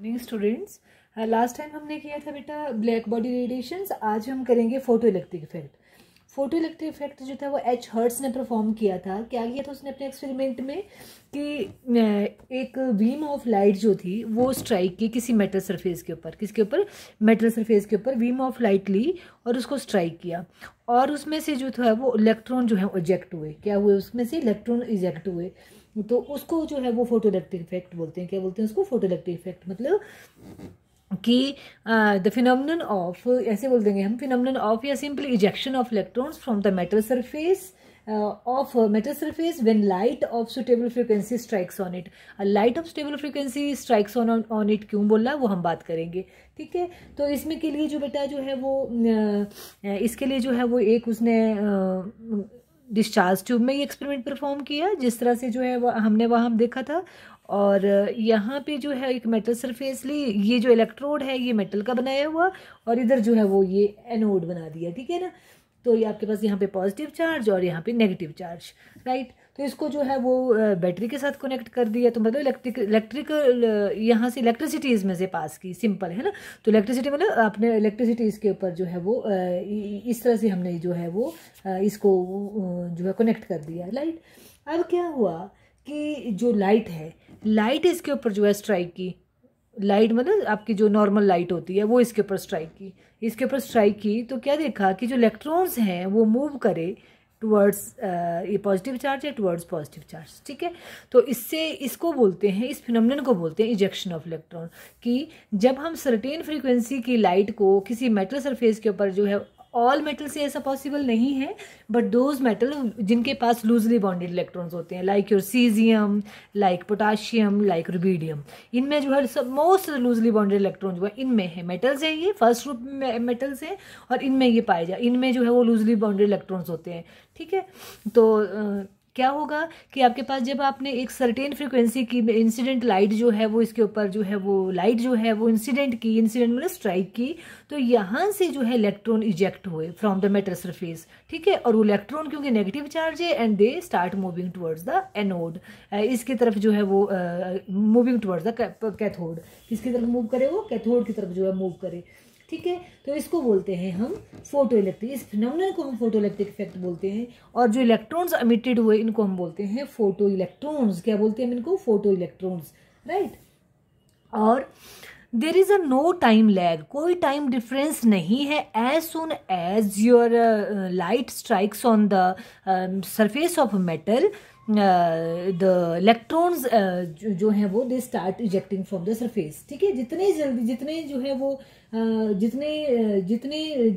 Morning students. Last time हमने किया था बेटा ब्लैक बॉडी रेडिएशंस। आज हम करेंगे photo electric effect. Photo electric effect जो था वो एच हर्ट्स ने परफॉर्म किया था। क्या किया था उसने अपने एक्सपेरिमेंट में कि एक बीम ऑफ लाइट जो थी वो स्ट्राइक की किसी मेटल सरफेस के ऊपर। किसके ऊपर? मेटल सरफेस के ऊपर बीम ऑफ लाइट ली और उसको स्ट्राइक किया, और उसमें से जो था वो इलेक्ट्रॉन जो है इजेक्ट हुए। क्या हुए? उसमें से इलेक्ट्रॉन इजेक्ट हुए। तो उसको जो है वो फोटो इलेक्ट्रिक इफेक्ट बोलते हैं। क्या बोलते हैं उसको? Photo electric effect. मतलब कि द फिनोमिनन ऑफ, ऐसे बोल देंगे हम, फिनोमिनन ऑफ या simply ejection of electrons from the metal surface of metal surface when light of suitable frequency strikes on it. light of suitable frequency strikes on it क्यों बोला वो हम बात करेंगे, ठीक है। तो इसमें के लिए जो बेटा जो है वो इसके लिए जो है वो एक उसने डिस्चार्ज ट्यूब में ये एक्सपेरिमेंट परफॉर्म किया, जिस तरह से जो है वो हमने वहाँ देखा था। और यहाँ पे जो है एक मेटल सरफेस ली, ये जो इलेक्ट्रोड है ये मेटल का बनाया हुआ, और इधर जो है वो ये एनोड बना दिया, ठीक है ना। तो ये आपके पास यहाँ पे पॉजिटिव चार्ज और यहाँ पे नेगेटिव चार्ज, राइट। तो इसको जो है वो बैटरी के साथ कनेक्ट कर दिया। तो मतलब इलेक्ट्रिकल यहाँ से इलेक्ट्रिसिटी इसमें से पास की, सिंपल है ना। तो इलेक्ट्रिसिटी मतलब आपने इलेक्ट्रिसिटी इसके ऊपर जो है वो इस तरह से हमने जो है वो इसको जो है कनेक्ट कर दिया, राइट। अब क्या हुआ कि जो लाइट है, लाइट इसके ऊपर जो है स्ट्राइक की। लाइट मतलब आपकी जो नॉर्मल लाइट होती है वो इसके ऊपर स्ट्राइक की। इसके ऊपर स्ट्राइक की तो क्या देखा कि जो इलेक्ट्रॉन्स हैं वो मूव करे टुवर्ड्स ये पॉजिटिव चार्ज है, टुवर्ड्स पॉजिटिव चार्ज, ठीक है। तो इससे इसको बोलते हैं, इस फिनोमिनन को बोलते हैं इजेक्शन ऑफ इलेक्ट्रॉन। कि जब हम सर्टेन फ्रीक्वेंसी की लाइट को किसी मेटल सरफेस के ऊपर जो है, ऑल मेटल से ऐसा पॉसिबल नहीं है, बट दोज मेटल जिनके पास लूजली बॉन्डेड इलेक्ट्रॉन्स होते हैं, like your caesium, like potassium, like rubidium, इनमें जो है सब मोस्ट लूजली बॉन्डेड इलेक्ट्रॉन जो है इनमें है। मेटल्स हैं, ये फर्स्ट ग्रुप में मेटल्स हैं, और इनमें ये पाए जाए, इनमें जो है वो लूजली बॉन्डेड इलेक्ट्रॉन्स होते हैं, ठीक है। तो क्या होगा कि आपके पास जब आपने एक सर्टेन फ्रीक्वेंसी की इंसिडेंट लाइट जो है वो इसके ऊपर जो है वो लाइट जो है वो इंसिडेंट मतलब स्ट्राइक की, तो यहाँ से जो है इलेक्ट्रॉन इजेक्ट हुए फ्रॉम द मेटल सरफेस, ठीक है। और वो इलेक्ट्रॉन क्योंकि नेगेटिव चार्ज है and they start moving towards the anode, इसकी तरफ जो है वो मूविंग टुवर्ड्स द कैथोड। किसकी तरफ मूव करे? वो कैथोड की तरफ जो है मूव करे, ठीक है। तो इसको बोलते हैं हम फोटो इलेक्ट्रिक, इस फिनोमिनन को हम फोटो इलेक्ट्रिक इफेक्ट बोलते हैं। और जो इलेक्ट्रॉन्स एमिटेड हुए इनको हम बोलते हैं फोटो इलेक्ट्रॉन्स। क्या बोलते हैं हम इनको? Photo electrons, right. और there is a no time lag, कोई टाइम डिफरेंस नहीं है। As soon as your light strikes on the surface of metal, the electrons जो हैं वो they start ejecting from the surface, ठीक है। जितने जल्दी, जितने जो है वो जितने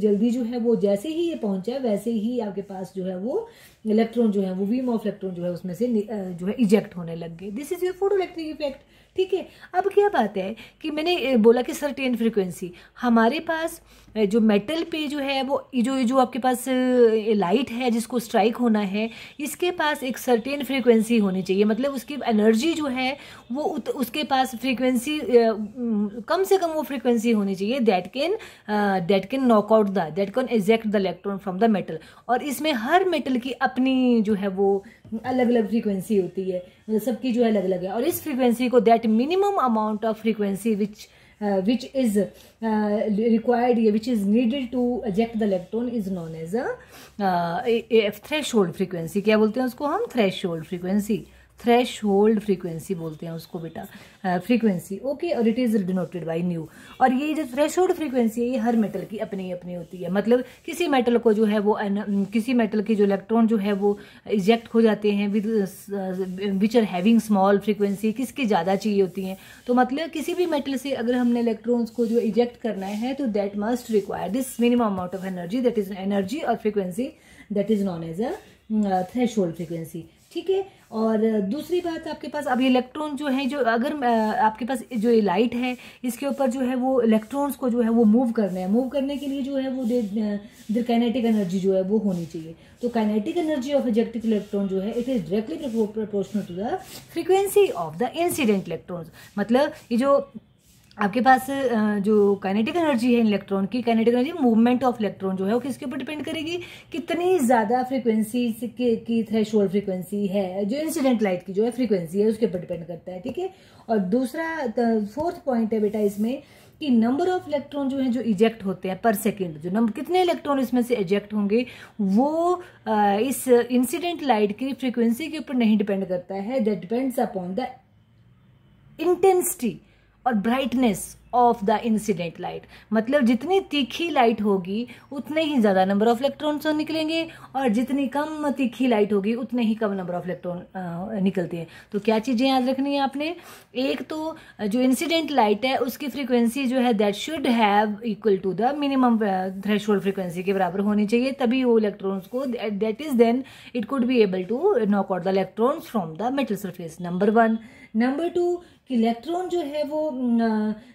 जल्दी जो है वो जैसे ही ये पहुंचा वैसे ही आपके पास जो है वो इलेक्ट्रॉन जो है वो बीम ऑफ इलेक्ट्रॉन जो है उसमें से जो है इजेक्ट होने लग गए। This is your photo electric effect, ठीक है। अब क्या बात है कि मैंने बोला कि सर्टेन फ्रीक्वेंसी हमारे पास जो मेटल पे जो है वो जो आपके पास लाइट है जिसको स्ट्राइक होना है, इसके पास एक सर्टेन फ्रीक्वेंसी होनी चाहिए। मतलब उसकी एनर्जी जो है वो उसके पास फ्रीक्वेंसी कम से कम वो फ्रीक्वेंसी होनी चाहिए that can knock out that can eject the electron from the metal. और इसमें हर मेटल की अपनी जो है वो अलग अलग फ्रीक्वेंसी होती है, मतलब सबकी जो है अलग अलग है। और इस फ्रीक्वेंसी को that minimum amount of frequency which is required, which is needed to eject the electron is known as a threshold frequency। क्या बोलते हैं उसको हम? Threshold frequency. थ्रेशोल्ड फ्रीक्वेंसी बोलते हैं उसको बेटा, फ्रीक्वेंसी, ओके। और it is denoted by new. और ये जो थ्रेशोल्ड फ्रीक्वेंसी है ये हर मेटल की अपनी अपनी होती है। मतलब किसी मेटल को जो है वो किसी मेटल के जो इलेक्ट्रॉन जो है वो इजेक्ट हो जाते हैं with which are having small frequency, किसकी ज़्यादा चाहिए होती हैं। तो मतलब किसी भी मेटल से अगर हमने इलेक्ट्रॉन्स को जो इजेक्ट करना है तो that must require this minimum amount of energy, that is energy और frequency that is known as a threshold frequency, ठीक है। और दूसरी बात आपके पास अब इलेक्ट्रॉन जो है, जो अगर आपके पास जो ये लाइट है इसके ऊपर जो है वो इलेक्ट्रॉन्स को जो है वो मूव करना है, मूव करने के लिए जो है वो देयर काइनेटिक एनर्जी जो है वो होनी चाहिए। तो kinetic energy of ejected electron जो है it is directly proportional to the frequency of the incident electrons. मतलब ये जो आपके पास जो काइनेटिक एनर्जी है इलेक्ट्रॉन की, kinetic energy movement of electron जो है वो किसके ऊपर डिपेंड करेगी, कितनी ज़्यादा फ्रीक्वेंसी की थ्रेशोल्ड फ्रीक्वेंसी है, जो इंसिडेंट लाइट की जो है फ्रीक्वेंसी है उसके ऊपर डिपेंड करता है, ठीक है। और दूसरा फोर्थ पॉइंट है बेटा इसमें कि नंबर ऑफ इलेक्ट्रॉन जो है जो इजेक्ट होते हैं पर सेकेंड, जो नंबर कितने इलेक्ट्रॉन इसमें से इजेक्ट होंगे वो इस इंसिडेंट लाइट की फ्रीक्वेंसी के ऊपर नहीं डिपेंड करता है, that depends upon the intensity और brightness of the incident light. मतलब जितनी तीखी लाइट होगी उतने ही ज़्यादा नंबर ऑफ इलेक्ट्रॉन्स निकलेंगे, और जितनी कम तीखी लाइट होगी उतने ही कम नंबर ऑफ इलेक्ट्रॉन निकलते हैं। तो क्या चीज़ें याद रखनी है आपने, एक तो जो इंसिडेंट लाइट है उसकी फ्रीक्वेंसी जो है that should have equal to the minimum threshold frequency के बराबर होनी चाहिए, तभी वो इलेक्ट्रॉन्स को that is then it could be able to knock out the electrons from the metal surface. Number 1। Number 2 कि इलेक्ट्रॉन जो है वो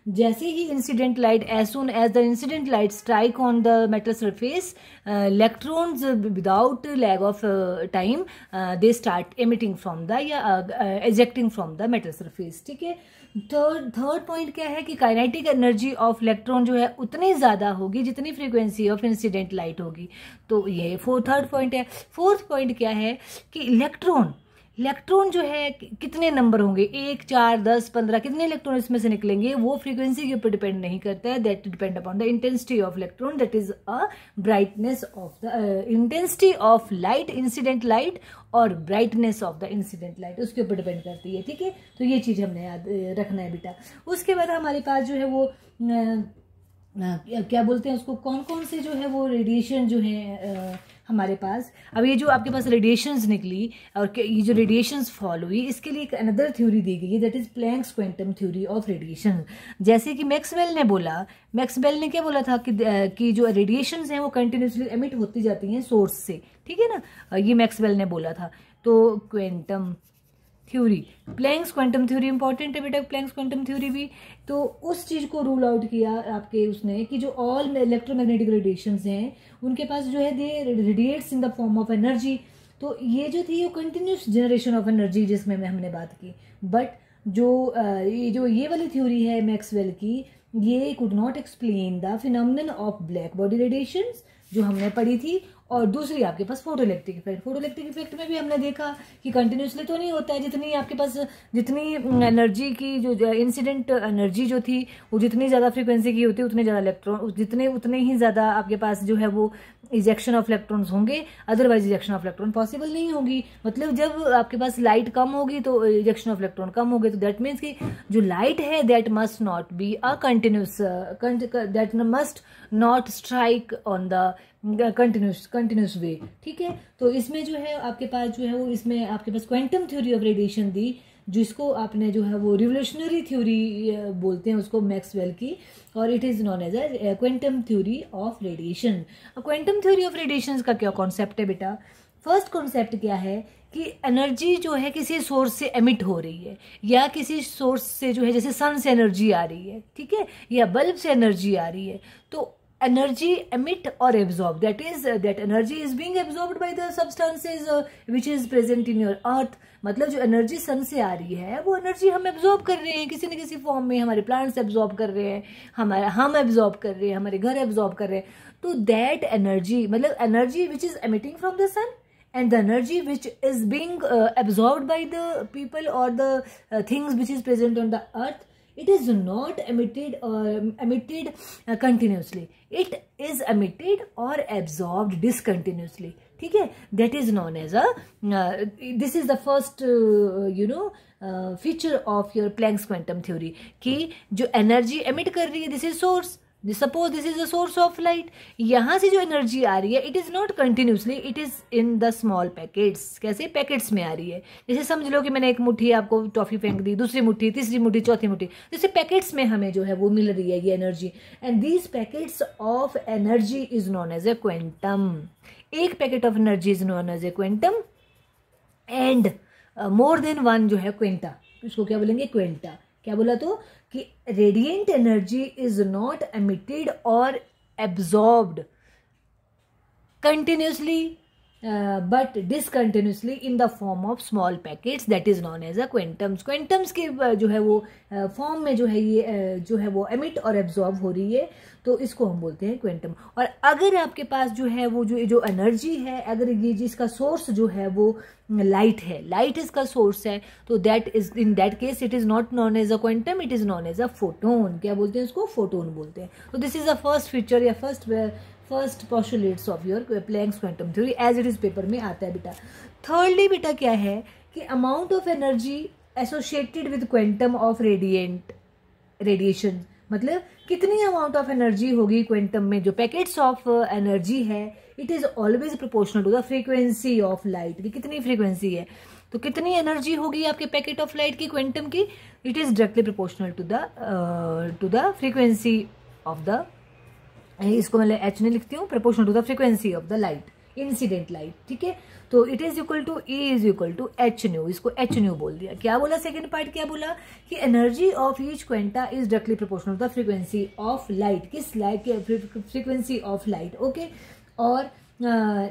जैसे ही incident light, as soon as the incident light strike on the metal surface, electrons without lag of time they start emitting from the या एजेक्टिंग from the metal surface, ठीक है। Third point क्या है कि काइनेटिक एनर्जी ऑफ इलेक्ट्रॉन जो है उतनी ज़्यादा होगी जितनी फ्रीक्वेंसी ऑफ इंसिडेंट लाइट होगी। तो ये थर्ड पॉइंट है। फोर्थ पॉइंट क्या है कि इलेक्ट्रॉन जो है कितने नंबर होंगे, 1, 4, 10, 15, कितने इलेक्ट्रॉन इसमें से निकलेंगे वो फ्रीक्वेंसी के ऊपर डिपेंड नहीं करता है, that depend upon the intensity of electron, that is a brightness of the intensity of light, incident light, और brightness of the incident light उसके ऊपर डिपेंड करती है, ठीक है। तो ये चीज़ हमने याद रखना है बेटा। उसके बाद हमारे पास जो है वो क्या बोलते हैं उसको, कौन कौन से जो है वो रेडिएशन जो है हमारे पास। अब ये जो आपके पास रेडिएशंस निकली और ये जो रेडिएशंस फॉल हुई, इसके लिए एक अनदर थ्योरी दी गई है, that is Planck's quantum theory of radiation. जैसे कि मैक्सवेल ने क्या बोला था कि जो रेडिएशंस हैं वो कंटिन्यूसली एमिट होती जाती हैं सोर्स से, ठीक है ना, ये मैक्सवेल ने बोला था। तो quantum theory, Planck's quantum theory important है बेटा, प्लैंक्स क्वांटम थ्योरी भी। तो उस चीज़ को रूल आउट किया आपके उसने कि जो ऑल इलेक्ट्रोमैग्नेटिक रेडिएशंस हैं उनके पास जो है they radiates in the form of energy. तो ये जो थी वो कंटिन्यूस जनरेशन ऑफ एनर्जी जिसमें हमने बात की। बट जो ये वाली थ्योरी है मैक्सवेल की, ये could not explain the phenomenon of black body radiations जो हमने पढ़ी थी। और दूसरी आपके पास फोटोइलेक्ट्रिक इफेक्ट में भी हमने देखा कि कंटिन्यूसली तो नहीं होता है, जितनी आपके पास जितनी एनर्जी की जो इंसिडेंट एनर्जी जो थी वो जितनी ज़्यादा फ्रीक्वेंसी की होती है उतने ज़्यादा इलेक्ट्रॉन उतने ही ज़्यादा आपके पास जो है वो इजेक्शन ऑफ इलेक्ट्रॉन्स होंगे, otherwise ejection of electron possible नहीं होगी। मतलब जब आपके पास लाइट कम होगी तो इजेक्शन ऑफ इलेक्ट्रॉन कम होगी, तो दैट मीन्स कि जो लाइट है that must not be a continuous, that must not strike on the continuous way, ठीक है। तो इसमें जो है आपके पास जो है वो इसमें आपके पास क्वांटम थ्योरी ऑफ रेडिएशन दी, जिसको आपने जो है वो रिवोल्यूशनरी थ्योरी बोलते हैं उसको मैक्सवेल की, और it is known as a quantum theory of radiation. Quantum theory of radiation का क्या कॉन्सेप्ट है बेटा, फर्स्ट कॉन्सेप्ट क्या है कि एनर्जी जो है किसी सोर्स से एमिट हो रही है, या किसी सोर्स से जो है जैसे सन से एनर्जी आ रही है, ठीक है, या बल्ब से एनर्जी आ रही है, तो energy emit or absorb, that energy is being absorbed by the substances which is present in your earth। मतलब जो एनर्जी सन से आ रही है वो एनर्जी हम एब्जॉर्ब कर रहे हैं किसी न किसी फॉर्म में, हमारे प्लांट्स एब्जॉर्ब कर रहे हैं, हम एब्जॉर्ब कर रहे हैं, हमारे घर एब्जॉर्ब कर रहे हैं। तो दैट एनर्जी मतलब energy which is emitting from the sun and the energy which is being absorbed by the people or the things which is present on the earth, it is not emitted continuously, it is emitted or absorbed discontinuously, ठीक है। that is known as this is the first feature of your Planck's quantum theory कि जो energy emit कर रही है this is source, suppose this is the source of light, यहाँ से जो एनर्जी आ रही है it is not continuously, it is in the small packets. कैसे पैकेट्स में आ रही है, जैसे समझ लो कि मैंने एक मुट्ठी आपको टॉफी फेंक दी, दूसरी मुट्ठी, तीसरी मुट्ठी, चौथी मुट्ठी, जैसे पैकेट्स में हमें जो है वो मिल रही है ये energy, and these packets of energy is known as a quantum. एक packet of energy is known as a quantum and more than one जो है क्वेंटा, उसको क्या बोलेंगे क्वेंटा। क्या बोला तो कि radiant energy is not emitted और absorbed continuously but discontinuously in the form of small packets, that is known as a quantums. Quantums के जो है वो फॉर्म में जो है ये जो है वो एमिट और एब्जॉर्ब हो रही है, तो इसको हम बोलते हैं क्वेंटम। और अगर आपके पास जो है वो जो एनर्जी है, अगर ये जिसका सोर्स जो है वो लाइट है, लाइट इसका सोर्स है, तो that is in that case it is not known as a quantum, it is known as a photon. क्या बोलते हैं इसको? फोटोन बोलते हैं। तो this is the first feature या first postulates of your Planck's quantum theory as it is paper में आता है बेटा। थर्डली बेटा क्या है कि amount of energy associated with quantum of radiation, मतलब कितनी अमाउंट ऑफ एनर्जी होगी क्वांटम में, जो पैकेट्स ऑफ एनर्जी है, it is always proportional to the frequency of light की कितनी फ्रीक्वेंसी है। तो कितनी एनर्जी होगी आपके पैकेट ऑफ लाइट की क्वांटम की, it is directly proportional to the frequency of the, इसको मैं एच नहीं लिखती हूँ, proportional to the frequency of the light, incident light, ठीक है। तो it is equal to E is equal to H nu, इसको एच न्यू बोल दिया। क्या बोला सेकंड पार्ट, क्या बोला कि energy of each quanta is directly proportional to the frequency of light, किस लाइट के फ्रीक्वेंसी ऑफ लाइट, ओके। और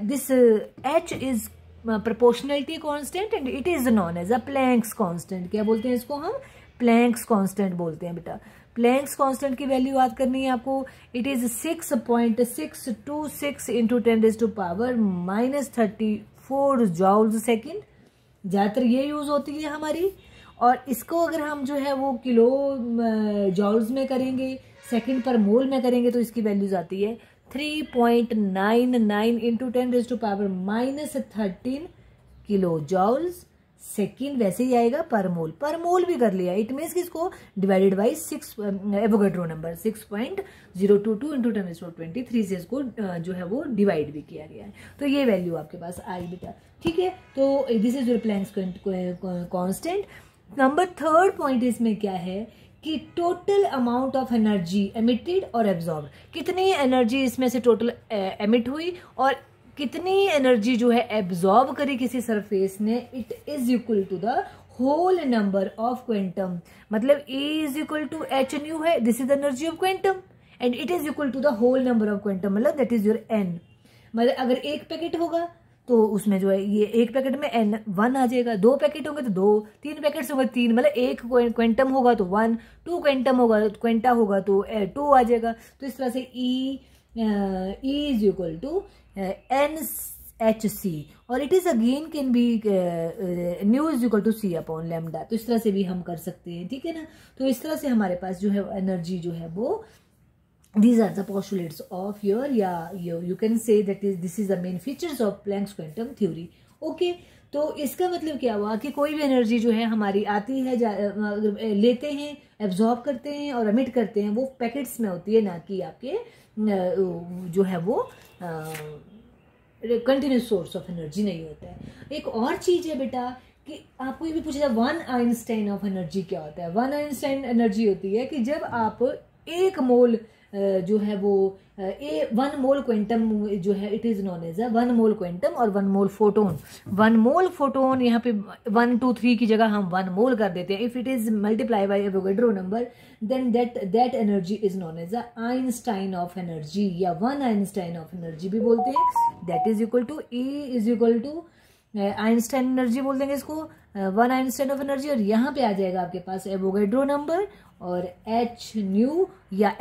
this H is proportionality constant and it is known as a Planck's constant. क्या बोलते हैं इसको? हम प्लैंक्स कांस्टेंट बोलते हैं बेटा। प्लैंक्स कांस्टेंट की वैल्यू याद करनी है आपको, it is 6.626 into 10⁻⁻34 joules second. ज़्यादातर ये यूज होती है हमारी, और इसको अगर हम जो है वो किलो जॉल्स में करेंगे, सेकेंड पर मोल में करेंगे, तो इसकी वैल्यूज आती है 3.99 इंटू 10⁻13 किलो जॉल्स सेकेंड। वैसे ही आएगा पर मोल भी कर लिया, इट मीन्स कि इसको divided by 6 Avogadro number 6.022 into 10⁻23 से इसको जो है वो डिवाइड भी किया गया है। तो ये वैल्यू आपके पास आई बेटा, ठीक है। तो this is your Planck's constant. Number third point इसमें क्या है कि total amount of energy emitted और एब्जॉर्ब, कितनी एनर्जी इसमें से टोटल एमिट हुई और कितनी एनर्जी जो है एब्जॉर्ब करी किसी सरफेस ने, it is equal to the whole number of quantum. मतलब E is equal to H nu है, this is the energy of quantum, and it is equal to the whole number of quantum, मतलब that is your n। मतलब अगर एक packet होगा तो उसमें जो है ये एक पैकेट में n 1 आ जाएगा, 2 पैकेट होंगे तो 2, 3 पैकेट्स होंगे 3, मतलब एक क्वांटम होगा तो 1, 2 क्वांटम होगा क्वांटा होगा तो 2 आ जाएगा। तो इस तरह से E is equal to NHC, और it is again can be nu is equal to C upon lambda. तो इस तरह से भी हम कर सकते हैं, ठीक है ना। तो इस तरह से हमारे पास जो है एनर्जी जो है वो, these are the postulates of your, you can say that this is the main features of Planck's quantum theory, okay। तो इसका मतलब क्या हुआ कि कोई भी एनर्जी जो है हमारी आती है, लेते हैं, एब्जॉर्ब करते हैं और एमिट करते हैं, वो पैकेट्स में होती है, ना कि आपके जो है वो कंटिन्यूस सोर्स ऑफ एनर्जी नहीं होता है। एक और चीज है बेटा कि आपको ये भी पूछा जाए, वन आइंस्टाइन ऑफ एनर्जी क्या होता है। वन आइंस्टाइन एनर्जी होती है कि जब आप एक मोल जो है वो 1 मोल क्वांटम जो है, it is known as 1 mole quantum और 1 मोल फोटोन। 1 मोल फोटोन यहाँ पे 1 2 3 की जगह हम 1 मोल कर देते हैं। If it is multiply by Avogadro number, then that energy is known as Einstein of energy, या 1 आइंस्टाइन ऑफ एनर्जी भी बोलते हैं। That is equal to E is equal to Einstein energy बोल देंगे इसको, 1 आइंस्टाइन ऑफ एनर्जी, और यहाँ पे आ जाएगा आपके पास एवोगाड्रो नंबर और H न्यू या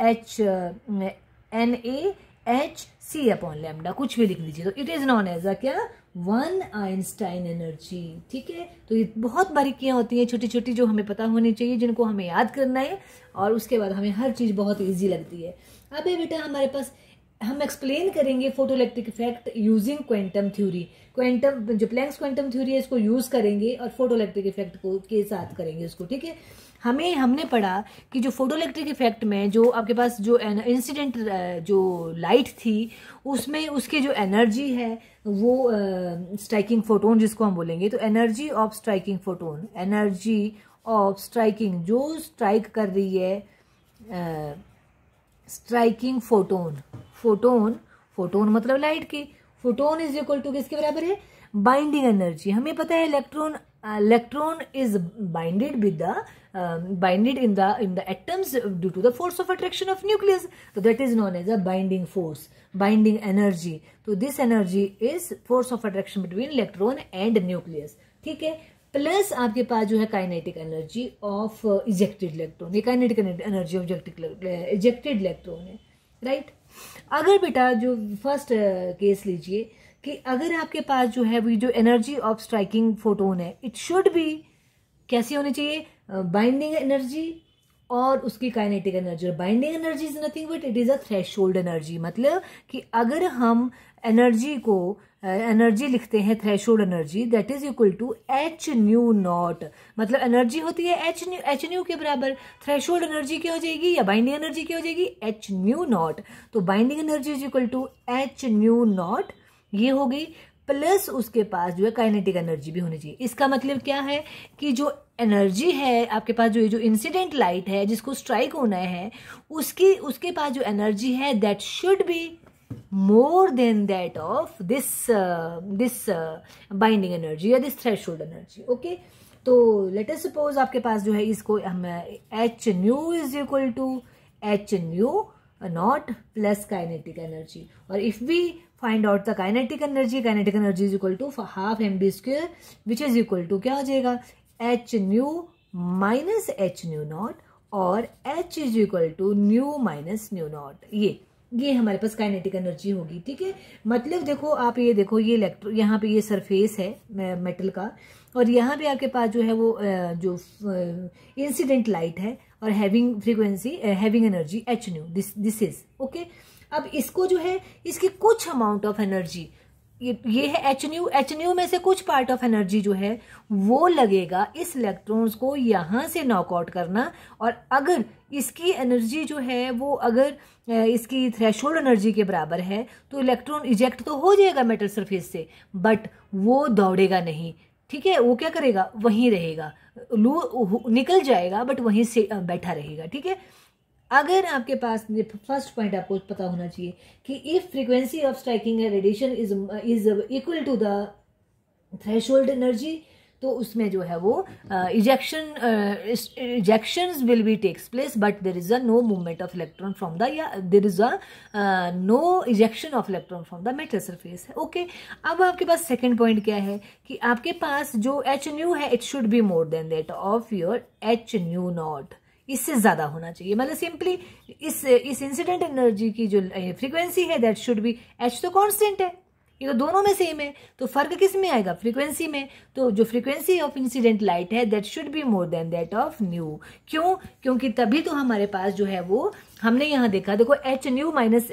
NaHC अपॉन लैम्डा, कुछ भी लिख लीजिए। तो इट इज नॉन एज क्या, 1 आइंस्टाइन एनर्जी, ठीक है। तो ये बहुत बारीकियां होती हैं छोटी छोटी, जो हमें पता होनी चाहिए, जिनको हमें याद करना है, और उसके बाद हमें हर चीज बहुत ईजी लगती है। अब ये बेटा हमारे पास हम एक्सप्लेन करेंगे photoelectric effect using quantum theory. Quantum जो प्लैंक्स क्वांटम थ्योरी है इसको यूज करेंगे और फोटोइलेक्ट्रिक इफेक्ट को के साथ करेंगे इसको, ठीक है। हमने पढ़ा कि जो फोटोइलेक्ट्रिक इफेक्ट में जो आपके पास जो इंसिडेंट जो लाइट थी, उसमें उसकी जो एनर्जी है वो स्ट्राइकिंग फोटोन जिसको हम बोलेंगे, तो energy of striking photon, energy of striking जो स्ट्राइक कर रही है स्ट्राइकिंग फोटोन, फोटोन मतलब लाइट की, फोटोन इज इक्वल टू किसके बराबर है, बाइंडिंग एनर्जी। हमें पता है electron electron is binded with the binded in the atoms due to the force of attraction of nucleus. So that is known as a binding force, binding energy. So this energy is force of attraction between electron and nucleus. ठीक है. Plus आपके पास जो है kinetic energy of ejected electron, ये kinetic energy of ejected electron है, right. अगर बेटा जो फर्स्ट केस लीजिए कि अगर आपके पास जो है वो जो एनर्जी ऑफ स्ट्राइकिंग फोटोन है, इट शुड बी कैसी होनी चाहिए, बाइंडिंग एनर्जी और उसकी काइनेटिक एनर्जी. और binding energy is nothing but it is a threshold energy. मतलब कि अगर हम एनर्जी को एनर्जी लिखते हैं threshold energy, that is equal to H nu naught. मतलब एनर्जी होती है एच न्यू के बराबर. थ्रेशोल्ड एनर्जी क्या हो जाएगी या बाइंडिंग एनर्जी क्या हो जाएगी, एच न्यू नॉट. तो binding energy is equal to H nu naught, ये हो गई. प्लस उसके पास जो है काइनेटिक एनर्जी भी होनी चाहिए. इसका मतलब क्या है कि जो एनर्जी है आपके पास, जो इंसिडेंट लाइट है जिसको स्ट्राइक होना है, उसके पास जो एनर्जी है that should be more than that of this binding energy या this threshold energy. okay, तो let us suppose आपके पास जो है इसको हम h nu is equal to h nu not plus kinetic energy. और if we find out the kinetic energy is equal to half mv square which is equal to क्या हो जाएगा, h nu minus h nu not, और h is equal to nu minus nu not. ये हमारे पास kinetic energy होगी. ठीक है. मतलब देखो आप ये देखो, ये इलेक्ट्रॉन यहाँ पे ये सरफेस है मेटल का, और यहाँ पे आपके पास जो है वो जो इंसिडेंट लाइट है और having frequency having energy H new, this is okay. अब इसको जो है इसकी कुछ अमाउंट ऑफ एनर्जी ये है एच न्यू में से कुछ पार्ट ऑफ एनर्जी जो है वो लगेगा इस इलेक्ट्रॉन्स को यहां से नॉकआउट करना. और अगर इसकी एनर्जी जो है वो अगर इसकी थ्रेशोल्ड एनर्जी के बराबर है तो इलेक्ट्रॉन इजेक्ट तो हो जाएगा मेटल सरफेस से, बट वो दौड़ेगा नहीं. ठीक है. वो क्या करेगा, वहीं रहेगा, निकल जाएगा बट वहीं से बैठा रहेगा. ठीक है. अगर आपके पास फर्स्ट पॉइंट आपको पता होना चाहिए कि if frequency of striking radiation is equal to the threshold energy, तो उसमें जो है वो ejections will be takes place but there is a no movement of electron from the, या there is a no ejection of electron from the metal surface है. Okay. अब आपके पास second point क्या है कि आपके पास जो एच न्यू है it should be more than that of your H nu not. इससे ज्यादा होना चाहिए. मतलब सिंपली इस इंसिडेंट एनर्जी की जो फ्रीक्वेंसी है दैट शुड बी, एच तो कांस्टेंट है, ये तो दोनों में सेम है, तो फर्क किस में आएगा, फ्रीक्वेंसी में. तो जो फ्रीक्वेंसी ऑफ इंसिडेंट लाइट है that should be more than that of new. क्यों, क्योंकि तभी तो हमारे पास जो है वो हमने यहाँ देखा, देखो H new minus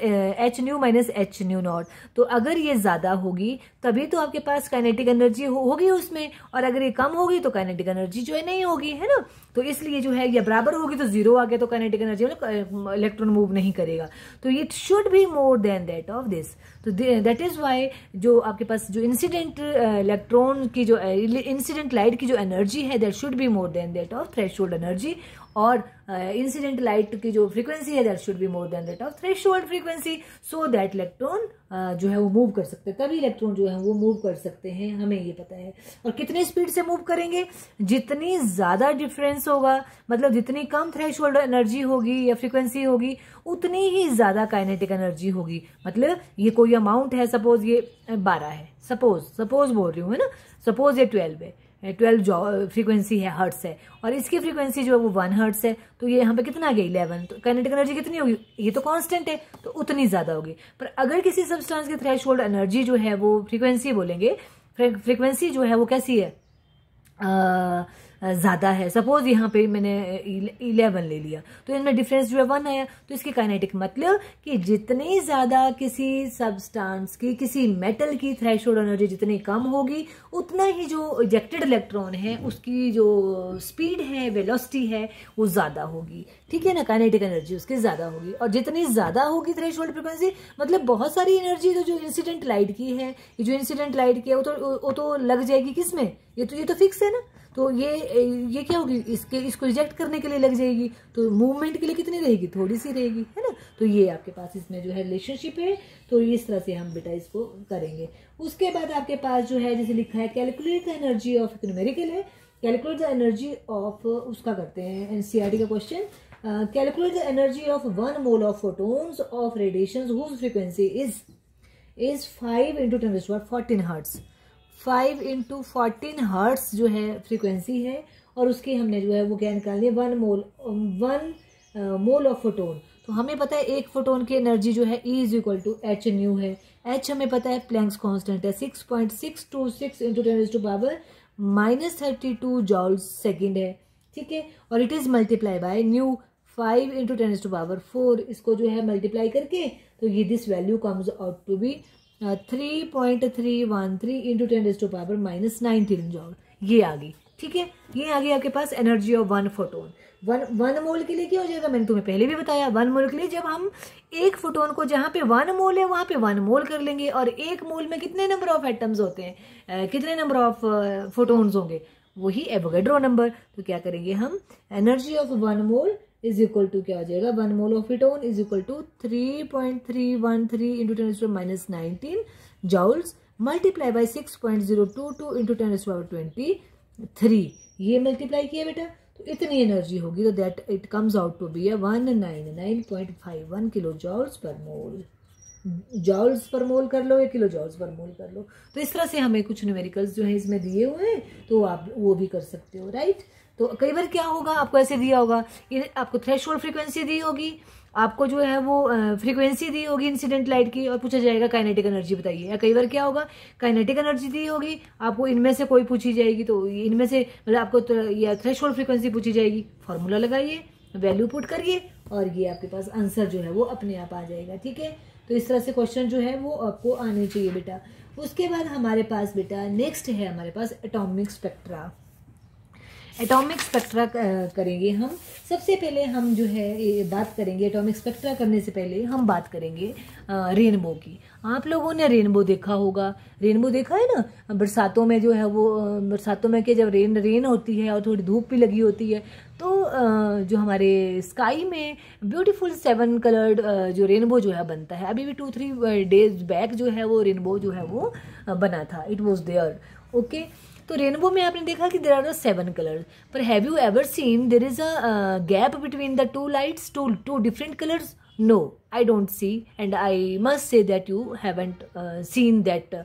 H nu naught. तो अगर ये ज्यादा होगी तभी तो आपके पास काइनेटिक एनर्जी होगी उसमें, और अगर ये कम होगी तो काइनेटिक एनर्जी जो है नहीं होगी, है ना. तो इसलिए जो है ये बराबर होगी तो जीरो आ गया तो काइनेटिक एनर्जी इलेक्ट्रॉन मूव नहीं करेगा. तो it should be more than that of this. तो दैट इज वाई जो आपके पास जो इंसिडेंट इलेक्ट्रॉन की जो इंसिडेंट लाइट की जो एनर्जी है that should be more than that of threshold energy, और इंसिडेंट लाइट की जो फ्रीक्वेंसी है that should be more than that of threshold frequency, so that electron जो है वो मूव कर सकते हैं. तभी इलेक्ट्रॉन जो है वो मूव कर सकते हैं, हमें ये पता है. और कितनी स्पीड से मूव करेंगे, जितनी ज्यादा डिफरेंस होगा, मतलब जितनी कम थ्रेशोल्ड एनर्जी होगी या फ्रीक्वेंसी होगी उतनी ही ज्यादा काइनेटिक एनर्जी होगी. मतलब ये कोई अमाउंट है, सपोज ये 12 है, सपोज बोल रही हूँ, है ना. सपोज ये 12 है, 12 फ्रीक्वेंसी है, हर्ट्स है, और इसकी फ्रीक्वेंसी जो है वो 1 हर्ट्स है. तो ये यहाँ पे कितना आ गया 11. तो काइनेटिक एनर्जी कितनी होगी, ये तो कांस्टेंट है तो उतनी ज्यादा होगी. पर अगर किसी सब्सटेंस की थ्रेशोल्ड एनर्जी जो है वो फ्रीक्वेंसी बोलेंगे, फ्रीक्वेंसी जो है वो कैसी है, ज्यादा है. सपोज यहाँ पे मैंने 11 ले लिया तो इनमें डिफरेंस जो है 1 आया. तो इसकी काइनेटिक मतलब कि जितनी ज्यादा किसी सब्सटेंस की, किसी मेटल की थ्रेशोल्ड एनर्जी जितनी कम होगी उतना ही जो इजेक्टेड इलेक्ट्रॉन है उसकी जो स्पीड है, वेलोसिटी है, वो ज्यादा होगी. ठीक है ना. काइनेटिक एनर्जी उसकी ज्यादा होगी, और जितनी ज्यादा होगी थ्रेशोल्ड फ्रीक्वेंसी, मतलब बहुत सारी एनर्जी तो जो इंसिडेंट लाइट की है, जो इंसिडेंट लाइट की है वो तो लग जाएगी किसमें, ये तो फिक्स है ना. तो ये क्या होगी, इसको रिजेक्ट करने के लिए लग जाएगी, तो मूवमेंट के लिए कितनी रहेगी, थोड़ी सी रहेगी, है ना. तो तो ये आपके पास इसमें जो है रिलेशनशिप है। तो इस तरह से हम बेटा इसको करेंगे। उसके बाद आपके पास जो है जैसे लिखा है calculate the energy of, numerical है, कैलकुलेट द एनर्जी ऑफ, उसका करते हैं एनसीईआरटी का question. Calculate the energy of 1 mole of photons of radiation whose frequency is 5 × 10⁻14 hertz. 5 × 14 hertz जो है फ्रीक्वेंसी है, और उसकी हमने जो है वो क्या निकालनी है, 1 मोल ऑफ फोटोन। तो हमें पता है एक फोटोन की एनर्जी जो है E = h न्यू है। h हमें पता है प्लैंक्स कांस्टेंट है, 6.626 × 10⁻32 जॉल्स सेकेंड है, ठीक है। और it is multiply bye new 5 × 10⁴। इसको जो है मल्टीप्लाई करके तो ये this value comes out to be 3.313 × 10⁻19 joule. ये आ गई, ठीक है। ये आ गई आपके पास एनर्जी ऑफ 1 फोटोन। 1 मोल के लिए क्या हो जाएगा, मैंने तुम्हें पहले भी बताया, 1 मोल के लिए जब हम एक फोटोन को जहां पे 1 मोल है वहां पे 1 मोल कर लेंगे, और एक मोल में कितने नंबर ऑफ एटम्स होते हैं, कितने नंबर ऑफ फोटोन्स होंगे, वही एवोगैड्रो नंबर। तो क्या करेंगे हम, energy of 1 mole is equal to क्या हो जाएगा, 1 mole of photon is equal to 3.313 × 10⁻19 joules multiply by 6.022 × 10⁻23। ये मल्टीप्लाई किया बेटा, तो इतनी एनर्जी होगी। तो that it comes out to be 199.51 kilo joules per mole. Joules per मोल कर लो या किलो जॉल्स पर मोल कर लो। तो इस तरह से हमें कुछ न्यूमेरिकल्स जो है इसमें दिए हुए हैं, तो आप वो भी कर सकते हो, राइट। तो कई बार क्या होगा, आपको ऐसे दिया होगा, ये आपको थ्रेशोल्ड फ्रीक्वेंसी दी होगी, आपको जो है वो फ्रीक्वेंसी दी होगी इंसिडेंट लाइट की, और पूछा जाएगा काइनेटिक एनर्जी बताइए। या कई बार क्या होगा, काइनेटिक एनर्जी दी होगी, आपको इनमें से कोई पूछी जाएगी, तो इनमें से मतलब आपको या थ्रेशोल्ड फ्रीक्वेंसी पूछी जाएगी, फॉर्मूला लगाइए, वैल्यू पुट करिए, और ये आपके पास आंसर जो है वो अपने आप आ जाएगा, ठीक है। तो इस तरह से क्वेश्चन जो है वो आपको आने चाहिए बेटा। उसके बाद हमारे पास बेटा नेक्स्ट है हमारे पास एटॉमिक स्पेक्ट्रा। एटॉमिक स्पेक्ट्रा करेंगे हम। सबसे पहले हम जो है बात करेंगे, एटॉमिक स्पेक्ट्रा करने से पहले हम बात करेंगे रेनबो की। आप लोगों ने रेनबो देखा होगा, रेनबो देखा है ना, बरसातों में जो है वो, बरसातों में कि जब रेन होती है और थोड़ी धूप भी लगी होती है, तो जो हमारे स्काई में ब्यूटीफुल 7 कलर्ड जो रेनबो जो है बनता है। अभी भी 2-3 डेज बैक जो है वो रेनबो जो है वो बना था, इट वॉज देयर, ओके। तो रेनबो में आपने देखा कि देर आर 7 कलर्स, पर have you ever seen there is a gap between the 2 lights, two different colours? No, I don't see, and I must say that you haven't seen that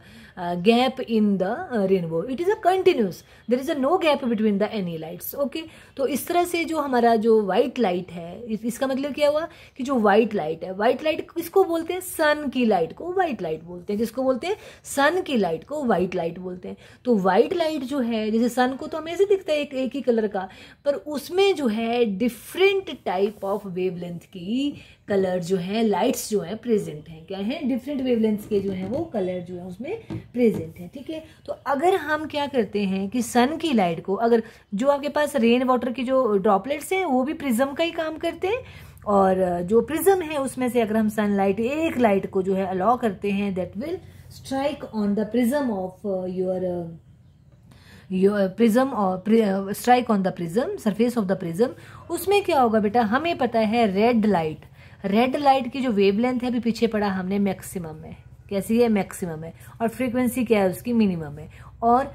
gap in the rainbow. It is a continuous. There is a no gap between the any lights. Okay? तो इस तरह से जो हमारा जो white light है, इसका मतलब क्या हुआ कि जो white light है, white light किसको बोलते हैं, sun की light को white light बोलते हैं। किसको बोलते हैं, sun की light को white light बोलते हैं। तो white light जो है, जैसे sun को तो हमें ऐसे दिखता है एक ही कलर का, पर उसमें जो है डिफरेंट टाइप ऑफ वेवलेंथ की कलर जो है, लाइट्स जो है प्रेजेंट हैं। क्या है, डिफरेंट वेवलेंथ्स के जो है वो कलर जो है उसमें प्रेजेंट है, ठीक है। तो अगर हम क्या करते हैं कि सन की लाइट को, अगर जो आपके पास रेन वाटर की जो ड्रॉपलेट्स हैं वो भी प्रिज्म का ही काम करते हैं, और जो प्रिज्म है उसमें से अगर हम सनलाइट एक लाइट को जो है अलाउ करते हैं, that will strike on the prism of your prism, और strike on the prism, surface of the prism. उसमें क्या होगा बेटा, हमें पता है रेड लाइट की जो वेवलेंथ है, अभी पीछे पढ़ा हमने, मैक्सिमम है। कैसी है, मैक्सिमम है। और फ्रीक्वेंसी क्या है उसकी, मिनिमम है। और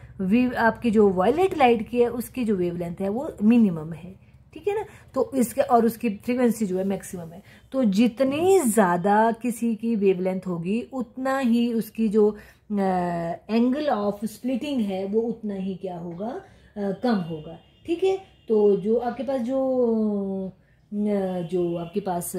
आपकी जो वायलेट लाइट की है उसकी जो वेवलेंथ है वो मिनिमम है, ठीक है ना। तो इसके और उसकी फ्रीक्वेंसी जो है मैक्सिमम है। तो जितनी ज्यादा किसी की वेवलेंथ होगी उतना ही उसकी जो एंगल ऑफ स्प्लिटिंग है वो उतना ही क्या होगा, कम होगा, ठीक है। तो जो आपके पास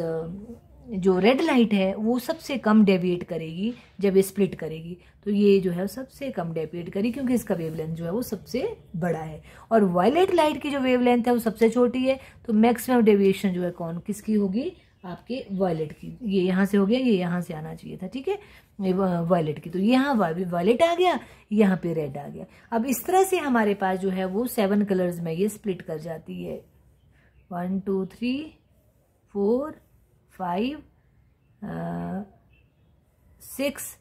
जो रेड लाइट है वो सबसे कम डेविएट करेगी जब ये स्प्लिट करेगी, तो ये जो है सबसे कम डेविएट करेगी क्योंकि इसका वेवलेंथ जो है वो सबसे बड़ा है। और वायलेट लाइट की जो वेवलेंथ है वो सबसे छोटी है, तो मैक्सिमम डेविएशन जो है किसकी होगी, आपके वायलेट की। ये यहाँ से हो गया, ये यहाँ से आना चाहिए था, ठीक है, वायलेट की। तो यहाँ वायलेट आ गया, यहाँ पे रेड आ गया। अब इस तरह से हमारे पास जो है वो 7 कलर्स में ये स्प्लिट कर जाती है, 1 2 3 4 5 6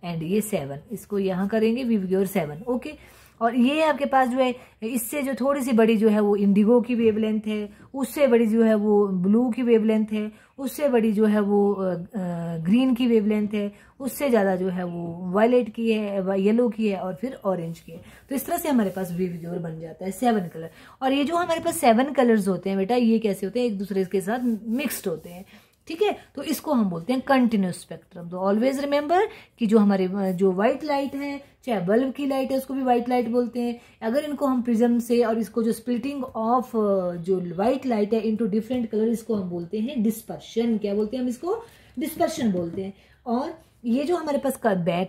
एंड ये 7, इसको यहाँ करेंगे वी योर 7, ओके। और ये आपके पास जो है इससे जो थोड़ी सी बड़ी जो है वो इंडिगो की वेवलेंथ है, उससे बड़ी जो है वो ब्लू की वेवलेंथ है, उससे बड़ी जो है वो ग्रीन की वेवलेंथ है, उससे ज़्यादा जो है वो वायलेट की है, येलो की है और फिर ऑरेंज की है। तो इस तरह से हमारे पास वेव बन जाता है 7 कलर। और ये जो हमारे पास 7 कलर्स होते हैं बेटा, ये कैसे होते हैं, एक दूसरे के साथ मिक्सड होते हैं, ठीक है। तो इसको हम बोलते हैं कंटिन्यूस स्पेक्ट्रम। तो ऑलवेज रिमेंबर कि जो हमारे जो व्हाइट लाइट है, चाहे बल्ब की लाइट है उसको भी व्हाइट लाइट बोलते हैं। अगर इनको हम प्रिज्म से और इसको जो स्प्लिटिंग ऑफ जो व्हाइट लाइट है इनटू डिफरेंट कलर, इसको हम बोलते हैं डिस्पर्शन। क्या बोलते हैं हम इसको? डिस्पर्शन बोलते हैं। और ये जो हमारे पास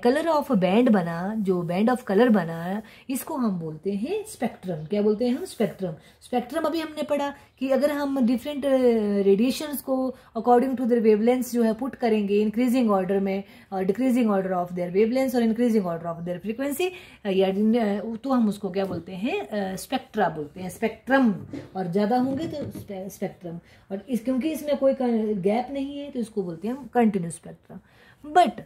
कलर ऑफ बैंड बना, जो बैंड ऑफ कलर बना, इसको हम बोलते हैं स्पेक्ट्रम। क्या बोलते हैं हम? स्पेक्ट्रम। स्पेक्ट्रम अभी हमने पढ़ा कि अगर हम डिफरेंट रेडिएशंस को अकॉर्डिंग टू देयर वेवलेंथ्स जो है पुट करेंगे इंक्रीजिंग ऑर्डर में, और decreasing order of their wavelengths और increasing order of their frequency, या तो हम उसको क्या बोलते हैं? स्पेक्ट्रा बोलते हैं, स्पेक्ट्रम। और ज्यादा होंगे तो स्पेक्ट्रम। और क्योंकि इसमें कोई गैप नहीं है तो इसको बोलते हैं हम कंटिन्यूस स्पेक्ट्रम। बट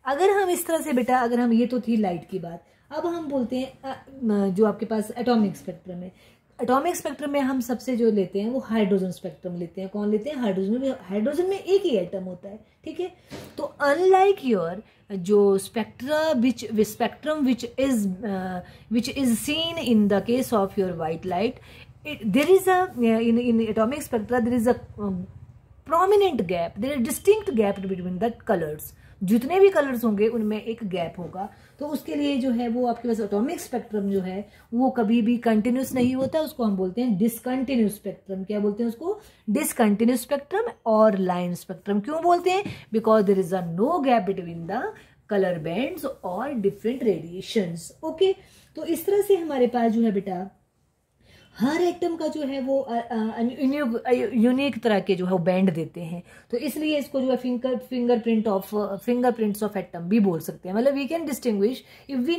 अगर हम इस तरह से बेटा, अगर हम, ये तो थी लाइट की बात, अब हम बोलते हैं जो आपके पास एटॉमिक स्पेक्ट्रम है। एटॉमिक स्पेक्ट्रम में हम सबसे जो लेते हैं वो हाइड्रोजन स्पेक्ट्रम लेते हैं। कौन लेते हैं? हाइड्रोजन। हाइड्रोजन में एक ही एटम होता है, ठीक है। तो अनलाइक योर जो spectrum which is seen in the case of your white light, there is a in atomic spectra there is a prominent gap, there is distinct gap between the colours. जितने भी colours होंगे उनमें एक gap होगा। तो उसके लिए जो है वो आपके पास एटॉमिक स्पेक्ट्रम जो है वो कभी भी कंटिन्यूस नहीं होता, उसको हम बोलते हैं डिसकंटिन्यूस स्पेक्ट्रम। क्या बोलते हैं उसको? डिसकंटिन्यूस स्पेक्ट्रम और लाइन स्पेक्ट्रम। क्यों बोलते हैं? Because there is a no gap between the colour bands और डिफरेंट रेडिएशंस। ओके, तो इस तरह से हमारे पास जो है बेटा हर एटम का जो है वो यूनिक तरह के जो है वो बैंड देते हैं। तो इसलिए इसको जो है फिंगरप्रिंट्स ऑफ एटम भी बोल सकते हैं। मतलब we can distinguish if we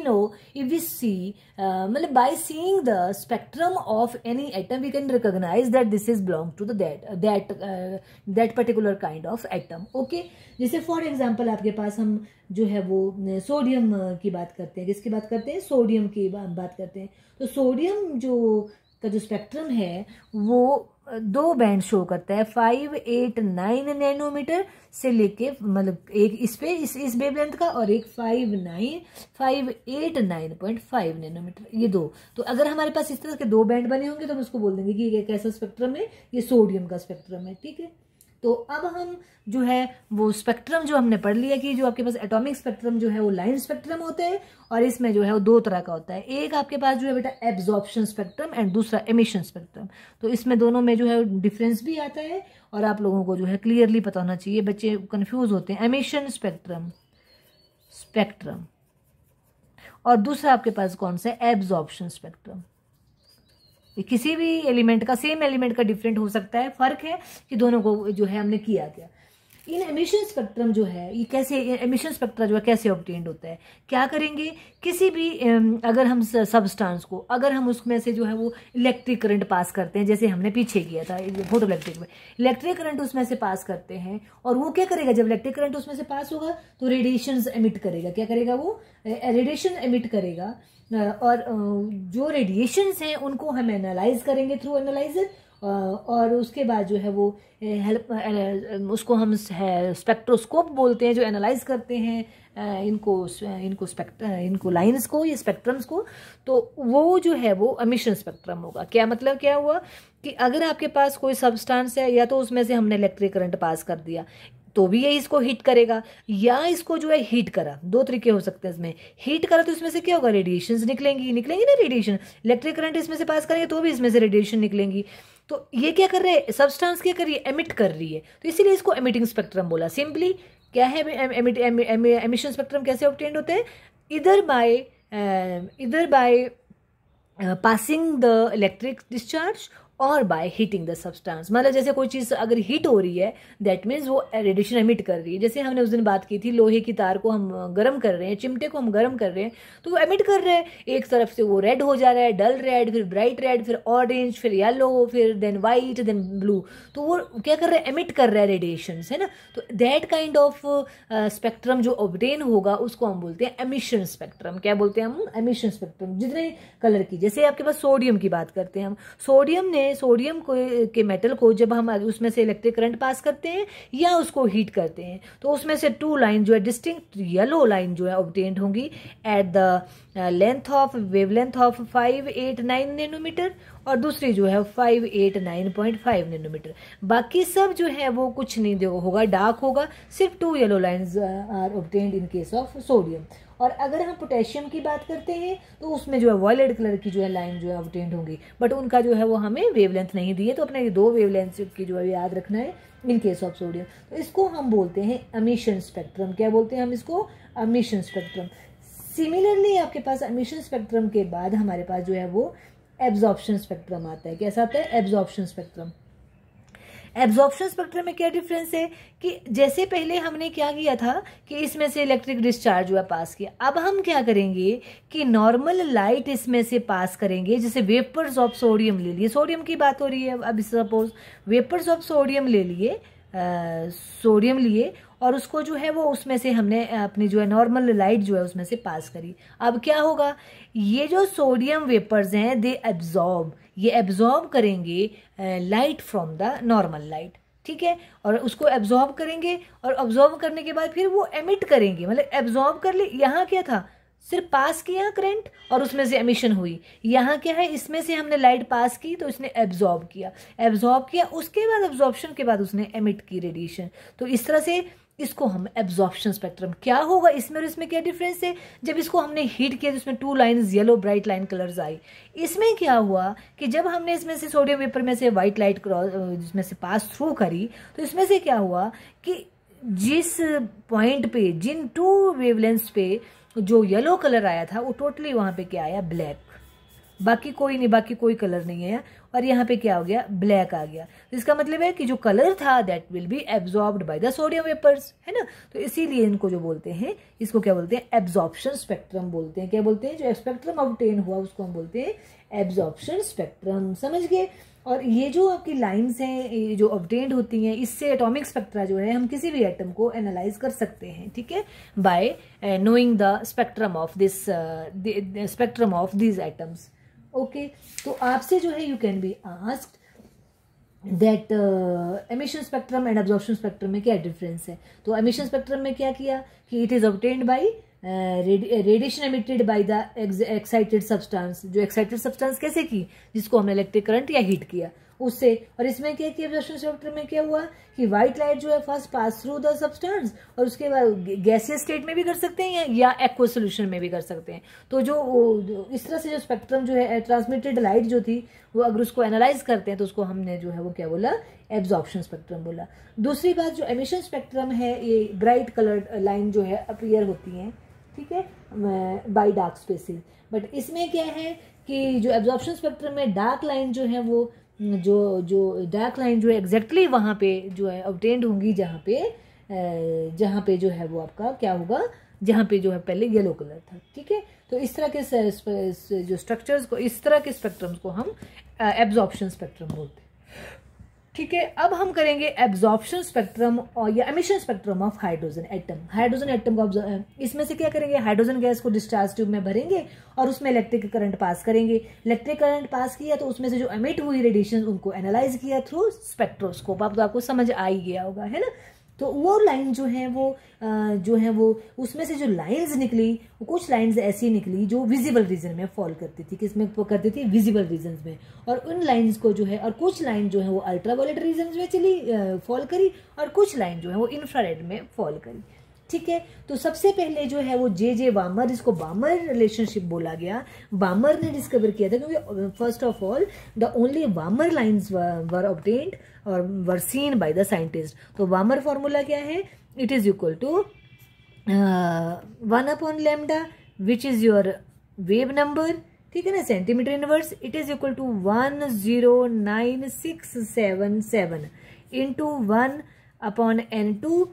see, मतलब by seeing the spectrum of any atom we can recognise that this is belong to that particular kind of atom. Okay, जैसे फॉर एग्जाम्पल आपके पास हम जो है वो सोडियम की बात करते हैं। किसकी बात करते हैं? सोडियम की बात करते हैं। तो सोडियम का जो स्पेक्ट्रम है वो 2 बैंड शो करता है, 589 नैनोमीटर से लेके, मतलब एक इस पे इस वेवलेंथ का, और एक 589.5 नैनोमीटर, ये 2। तो अगर हमारे पास इस तरह के 2 बैंड बने होंगे तो हम उसको बोल देंगे कि ये कैसा स्पेक्ट्रम है? ये सोडियम का स्पेक्ट्रम है, ठीक है। तो अब हम जो है वो स्पेक्ट्रम जो हमने पढ़ लिया कि जो आपके पास एटॉमिक स्पेक्ट्रम जो है वो लाइन स्पेक्ट्रम होते हैं, और इसमें जो है वो 2 तरह का होता है। एक आपके पास जो है बेटा एब्जॉर्प्शन स्पेक्ट्रम एंड दूसरा एमिशन स्पेक्ट्रम। तो इसमें दोनों में जो है डिफरेंस भी आता है और आप लोगों को जो है क्लियरली पता होना चाहिए, बच्चे कंफ्यूज होते हैं। एमिशन स्पेक्ट्रम और दूसरा आपके पास कौन सा है? Absorption spectrum. किसी भी एलिमेंट का, सेम एलिमेंट का डिफरेंट हो सकता है, फर्क है कि दोनों को जो है हमने किया क्या। इन एमिशन स्पेक्ट्रम जो है ये कैसे, एमिशन स्पेक्ट्रा जो है कैसे ऑब्टेन्ड होता है? क्या करेंगे? किसी भी अगर हम सबस्टांस को, अगर हम उसमें से जो है वो इलेक्ट्रिक करंट पास करते हैं, जैसे हमने पीछे किया था फोटो इलेक्ट्रिक में, इलेक्ट्रिक करंट उसमें से पास करते हैं, और वो क्या करेगा? जब इलेक्ट्रिक करंट उसमें से पास होगा तो रेडिएशन एमिट करेगा। क्या करेगा? वो रेडिएशन एमिट करेगा। और जो रेडिएशंस हैं उनको हम एनालाइज करेंगे थ्रू एनालाइजर, और उसके बाद जो है वो उसको हम स्पेक्ट्रोस्कोप बोलते हैं, जो एनालाइज करते हैं इनको लाइंस को, ये स्पेक्ट्रम्स को। तो वो जो है वो एमिशन स्पेक्ट्रम होगा। क्या मतलब क्या हुआ कि अगर आपके पास कोई सब्सटेंस है, या तो उसमें से हमने इलेक्ट्रिक करंट पास कर दिया तो भी ये इसको हीट करेगा, या इसको जो है हीट करा, 2 तरीके हो सकते हैं इसमें। हीट करा तो इसमें से क्या होगा? रेडिएशंस निकलेंगी ना रेडिएशन। इलेक्ट्रिक करंट इसमें से पास करेंगे तो भी इसमें से रेडिएशन निकलेंगी। तो ये क्या कर रहे हैं? सब्सटेंस क्या कर रही है? एमिट कर रही है। तो इसीलिए इसको एमिटिंग स्पेक्ट्रम बोला। सिंपली क्या है एमिशन स्पेक्ट्रम कैसे ऑब्टेन्ड होते हैं? इधर by passing the electric discharge और बाय हीटिंग द सब्सटेंस। मतलब जैसे कोई चीज़ अगर हीट हो रही है दैट मीन्स वो रेडिएशन एमिट कर रही है। जैसे हमने उस दिन बात की थी, लोहे की तार को हम गर्म कर रहे हैं, चिमटे को हम गर्म कर रहे हैं, तो वो एमिट कर रहे हैं। एक तरफ से वो रेड हो जा रहा है, डल रेड, फिर ब्राइट रेड, फिर ऑरेंज, फिर येलो, फिर देन वाइट, देन ब्लू। तो वो क्या कर रहा है, एमिट कर रहा है रेडिएशन, है ना। तो दैट काइंड ऑफ स्पेक्ट्रम जो ऑब्टेन होगा उसको हम बोलते हैं एमिशन स्पेक्ट्रम। क्या बोलते हैं हम, एमिशन स्पेक्ट्रम। जितने कलर की, जैसे आपके पास सोडियम की बात करते हैं हम, सोडियम को के मेटल को जब हम उसमें से इलेक्ट्रिक करंट पास करते हैं या उसको हीट करते हैं, तो उसमें से 2 लाइन जो है डिस्टिंक्ट येलो लाइन जो है ऑब्टेन्ड होंगी at the wavelength of 589 nanometre, और दूसरी जो है 589.5 नैनोमीटर। बाकी सब जो है वो कुछ नहीं होगा, डार्क होगा, सिर्फ 2 yellow lines are obtained in case of sodium. और अगर हम पोटेशियम की बात करते हैं तो उसमें जो है वॉयलेट कलर की जो है लाइन जो है ऑब्टेन्ड होंगी, बट उनका जो है वो हमें वेवलेंथ नहीं दी है, तो अपने 2 वेवलेंथ की जो है याद रखना है इन केस ऑफ सोडियम। तो इसको हम बोलते हैं एमिशन स्पेक्ट्रम। क्या बोलते हैं हम इसको, एमिशन स्पेक्ट्रम। सिमिलरली आपके पास एमिशन स्पेक्ट्रम के बाद हमारे पास जो है वो एब्जॉर्प्शन स्पेक्ट्रम आता है। कैसा आता है, एब्जॉर्प्शन स्पेक्ट्रम। एब्जॉर्प्शन स्पेक्ट्रम में क्या डिफरेंस है कि जैसे पहले हमने क्या किया था कि इसमें से इलेक्ट्रिक डिस्चार्ज हुआ, पास किया। अब हम क्या करेंगे कि नॉर्मल लाइट इसमें से पास करेंगे। जैसे वेपर्स ऑफ सोडियम ले लिए, सोडियम की बात हो रही है, अब सपोज वेपर्स ऑफ सोडियम ले लिए, सोडियम लिए, और उसको जो है वो उसमें से हमने अपनी जो है नॉर्मल लाइट जो है उसमें से पास करी। अब क्या होगा, ये जो सोडियम वेपर्स हैं दे एब्जॉर्ब, ये एब्जॉर्ब करेंगे light from the normal light, ठीक है। और उसको एब्जॉर्ब करेंगे, और एब्जॉर्ब करने के बाद फिर वो एमिट करेंगे। मतलब एब्जॉर्ब कर ले, यहाँ क्या था, सिर्फ पास किया करंट और उसमें से एमिशन हुई। यहाँ क्या है, इसमें से हमने लाइट पास की तो इसने एब्जॉर्ब किया, उसके बाद एब्जॉर्प्शन के बाद उसने एमिट की रेडिएशन। तो इस तरह से इसको हम एब्जॉर्प्शन स्पेक्ट्रम। क्या होगा इसमें और इसमें क्या डिफरेंस है, जब इसको हमने हीट किया तो इसमें 2 lines yellow bright line colours I. इसमें क्या हुआ कि जब हमने इसमें से सोडियम वेपर में से व्हाइट लाइट जिसमें से पास थ्रू करी, तो इसमें से क्या हुआ कि जिस पॉइंट पे, जिन 2 वेवलेंथ्स पे जो येलो कलर आया था वो टोटली वहां पे क्या आया, ब्लैक। बाकी कोई नहीं, बाकी कोई कलर नहीं है, और यहाँ पे क्या हो गया, ब्लैक आ गया। तो इसका मतलब है कि जो कलर था that will be absorbed by the sodium vapours, है ना। तो इसीलिए इनको जो बोलते हैं, इसको क्या बोलते हैं, एब्जॉर्प्शन स्पेक्ट्रम बोलते हैं। क्या बोलते हैं, जो स्पेक्ट्रम ऑब्टेन हुआ उसको हम बोलते हैं एब्जॉर्प्शन स्पेक्ट्रम। समझ गए। और ये जो आपकी लाइंस हैं जो ऑब्टेन्ड होती हैं, इससे एटॉमिक स्पेक्ट्रा जो है हम किसी भी एटम को एनालाइज कर सकते हैं, ठीक है, bye knowing the spectrum of this spectrum of these atoms. Okay, तो आपसे जो है you can be asked that emission spectrum and absorption spectrum में क्या डिफरेंस है। तो एमिशन स्पेक्ट्रम में क्या किया कि it is obtained by radiation emitted by the excited substance. जो एक्साइटेड सब्सटेंस कैसे की, जिसको हमने इलेक्ट्रिक करंट या हीट किया उससे। और इसमें क्या किया, एब्जॉर्प्शन स्पेक्ट्रम में क्या हुआ कि व्हाइट लाइट जो है first pass through the substance, और उसके बाद गैसियस स्टेट में भी कर सकते हैं या एक्वा सॉल्यूशन में भी कर सकते हैं। तो जो इस तरह से जो स्पेक्ट्रम जो है, ट्रांसमिटेड लाइट जो थी वो अगर उसको एनालाइज करते हैं तो उसको हमने जो है वो क्या बोला, एब्जॉर्प्शन स्पेक्ट्रम बोला। दूसरी बात, जो एमिशन स्पेक्ट्रम है, ये ब्राइट कलर्ड लाइन जो है अपीयर होती है, ठीक है, बाय डार्क स्पेसेस। बट इसमें क्या है कि जो एब्जॉर्प्शन स्पेक्ट्रम में डार्क लाइन जो है वो जो डार्क लाइन जो है एग्जैक्टली वहाँ पे जो है ऑब्टेन्ड होंगी, जहाँ पे जो है वो आपका क्या होगा, जहाँ पे जो है पहले येलो कलर था, ठीक है। तो इस तरह के जो स्ट्रक्चर्स को, इस तरह के स्पेक्ट्रम्स को हम एब्जॉर्प्शन स्पेक्ट्रम बोलते हैं, ठीक है। अब हम करेंगे एब्जॉर्प्शन स्पेक्ट्रम और या emission spectrum of hydrogen atom. Hydrogen atom को इसमें से क्या करेंगे, हाइड्रोजन गैस को डिस्चार्ज ट्यूब में भरेंगे और उसमें इलेक्ट्रिक करंट पास करेंगे। इलेक्ट्रिक करंट पास किया तो उसमें से जो एमिट हुई रेडिएशन उनको एनालाइज किया थ्रू स्पेक्ट्रोस्कोप। अब तो आपको समझ आ ही गया होगा, है ना। तो वो लाइन जो है वो उसमें से जो लाइंस निकली, कुछ लाइंस ऐसी निकली जो विजिबल रीजन में फॉल करती थी। किसमें करती थी, विजिबल रीजन में। और उन लाइंस को जो है, और कुछ लाइन जो है वो अल्ट्रावायलेट रीजन में चली फॉल करी, और कुछ लाइन जो है वो इंफ्रारेड में फॉल करी, ठीक है। तो सबसे पहले जो है वो जे बामर, जिसको बामर रिलेशनशिप बोला गया, बामर ने डिस्कवर किया था, क्योंकि first of all the only Balmer lines were obtained और were seen by the scientist. तो बामर फॉर्मूला क्या है, it is equal to 1/λ which is your wave number ठीक है ना, centimetre inverse it is equal to 109,677 into 1/n2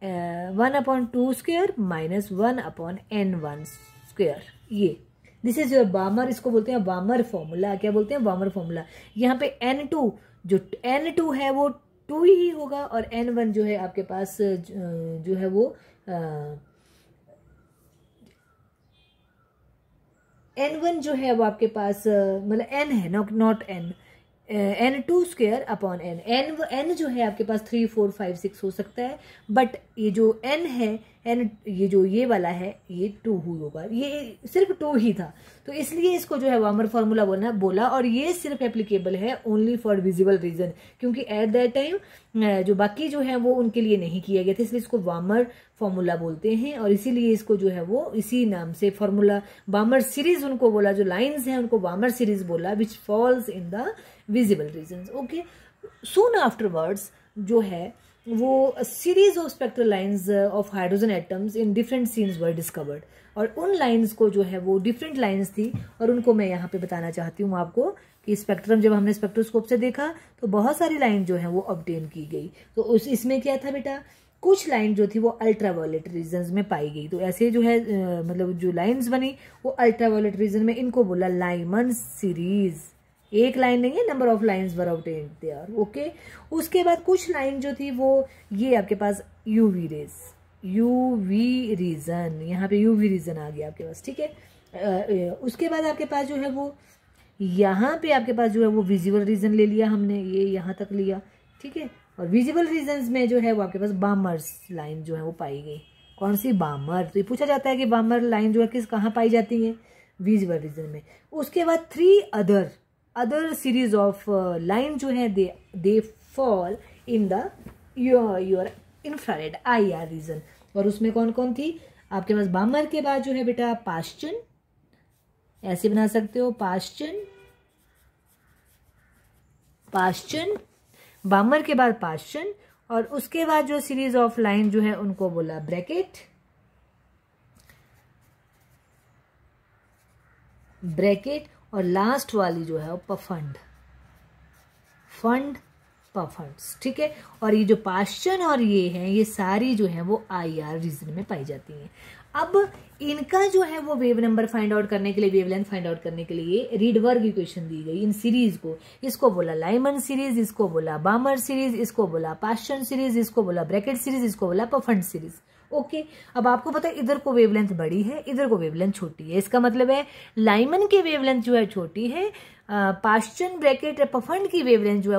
1/2 square minus 1/n1 square. ये this is your Balmer, इसको बोलते हैं बामर फॉर्मूला। क्या बोलते हैं? Balmer formula. यहाँ पे n2 जो n2 है वो 2 ही होगा और n1 जो है आपके पास जो है वो n1 जो है वो आपके पास मतलब n है, not n, n2 square upon n जो है आपके पास 3 4 5 6 हो सकता है, बट ये जो n है n ये जो ये वाला है ये 2 ही होगा, ये सिर्फ 2 ही था, तो इसलिए इसको जो है बामर फार्मूला बोला। और ये सिर्फ एप्लीकेबल है ओनली फॉर विजिबल रीजन, क्योंकि एट दैट टाइम जो बाकी जो है वो उनके लिए नहीं किया गया था, इसलिए इसको बामर फॉर्मूला बोलते हैं। और इसीलिए इसको जो है वो इसी नाम से फॉर्मूला बामर सीरीज उनको बोला, जो लाइंस हैं उनको बामर सीरीज बोला, which falls in the visible region. Okay, soon afterwards जो है वो series of spectral lines of hydrogen atoms in different scenes were discovered. और उन लाइंस को जो है वो डिफरेंट लाइंस थी और उनको मैं यहाँ पे बताना चाहती हूँ आपको कि स्पेक्ट्रम जब हमने स्पेक्ट्रोस्कोप से देखा तो बहुत सारी लाइन जो है वो ऑब्टेन की गई। तो इसमें क्या था बेटा, कुछ लाइन जो थी वो अल्ट्रावायलेट रीजन में पाई गई। तो ऐसे जो है मतलब जो लाइंस बनी वो अल्ट्रावायलेट रीजन में, इनको बोला लाइमन सीरीज। एक लाइन नहीं है, number of lines were obtained there. Okay, उसके बाद कुछ लाइन जो थी वो ये आपके पास यूवी रेज, यूवी रीजन, यहाँ पे यूवी रीजन आ गया आपके पास, ठीक है। उसके बाद आपके पास जो है वो यहाँ पे आपके पास जो है वो विजिबल रीजन ले लिया हमने, ये यहाँ तक लिया, ठीक है। और विजिबल रीजन में जो है वो आपके पास बामर्स लाइन जो है वो पाई गई। कौन सी? बामर। तो ये पूछा जाता है कि बामर लाइन जो है कहाँ पाई जाती है? विजिबल रीजन में। उसके बाद 3 अदर सीरीज ऑफ लाइन जो है they fall in the your infrared IR region. और उसमें कौन कौन थी आपके पास? बामर के बाद जो है बेटा पाश्चन, ऐसे बना सकते हो, पाश्चन, बामर के बाद पाश्चन, और उसके बाद जो सीरीज ऑफ लाइन जो है उनको बोला ब्रैकेट, और लास्ट वाली जो है वो पफंड्स, ठीक है। और ये जो पाश्चन और ये हैं ये सारी जो है वो IR रीजन में पाई जाती हैं। अब इनका जो है वो वेव नंबर फाइंड आउट करने के लिए, वेवलेंथ फाइंड आउट करने के लिए रीडबर्ग इक्वेशन दी गई इन सीरीज को। इसको बोला लाइमन सीरीज, इसको बोला बामर सीरीज, इसको बोला पाश्चन सीरीज, इसको बोला ब्रैकेट सीरीज, इसको बोला पफंड सीरीज। ओके, अब आपको पता है इधर को वेवलेंथ बड़ी है, इधर को वेवलेंथ छोटी है। इसका मतलब है लाइमन की वेवलेंथ जो है छोटी है, पाश्चन ब्रैकेट पफंड की वेवलेंथ जो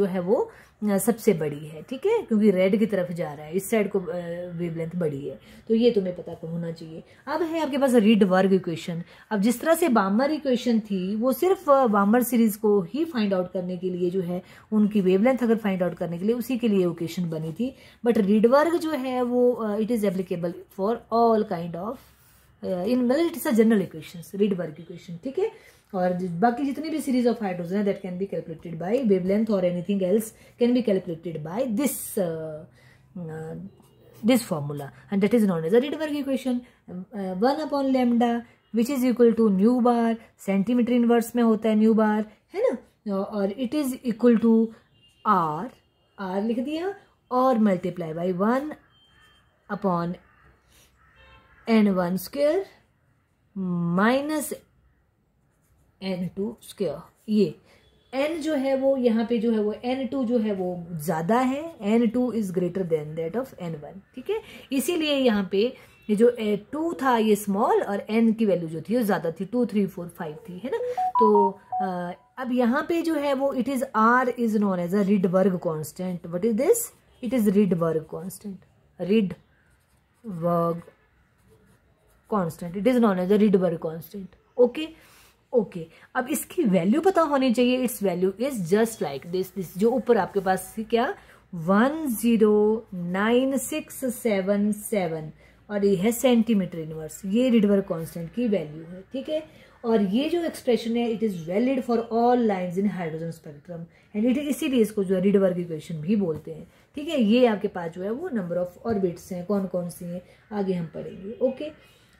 है वो सबसे बड़ी है, ठीक है, क्योंकि रेड की तरफ जा रहा है, इस साइड को वेवलेंथ बड़ी है। तो ये तुम्हें पता होना चाहिए। अब है आपके पास रीडबर्ग इक्वेशन। अब जिस तरह से बामर इक्वेशन थी वो सिर्फ बामर सीरीज को ही फाइंड आउट करने के लिए जो है उनकी वेवलेंथ अगर फाइंड आउट करने के लिए उसी के लिए इक्वेशन बनी थी, बट रीडबर्ग जो है वो it is applicable for all kind of मतलब it is a general equation, Rydberg equation, ठीक है। और बाकी जितनी भी सीरीज ऑफ हाइड्रोजन है that can be calculated by wavelength और anything else can be calculated by this formula and that is known as a Rydberg equation. 1/λ which is equal to nu bar, centimetre inverse में होता है nu bar, है ना, और it is equal to R लिख दिया, और multiply by 1/n1 square minus n2 square. ये n जो है वो यहाँ पे जो है वो n2 जो है वो ज्यादा है, n2 is greater than that of n1, ठीक है। इसीलिए यहाँ पे ये जो 2 था ये स्मॉल और n की वैल्यू जो थी वो ज्यादा थी, 2 3 4 5 थी, है ना। तो अब यहाँ पे जो है वो it is R is known as a Rydberg constant. What is this? It is Rydberg constant, Rydberg constant, it is known as a Rydberg constant. Okay, अब इसकी वैल्यू पता होनी चाहिए। Its value is just like this जो ऊपर आपके पास क्या 109,677 और ये है सेंटीमीटर इनवर्स, ये रीडबर्ग कांस्टेंट की वैल्यू है, ठीक है। और ये जो एक्सप्रेशन है it is valid for all lines in hydrogen spectrum and it इसीलिए इसको जो है रीडबर्ग इक्वेशन भी बोलते हैं, ठीक है। ये आपके पास जो है वो नंबर ऑफ ऑर्बिट्स हैं, कौन कौन सी हैं आगे हम पढ़ेंगे। ओके,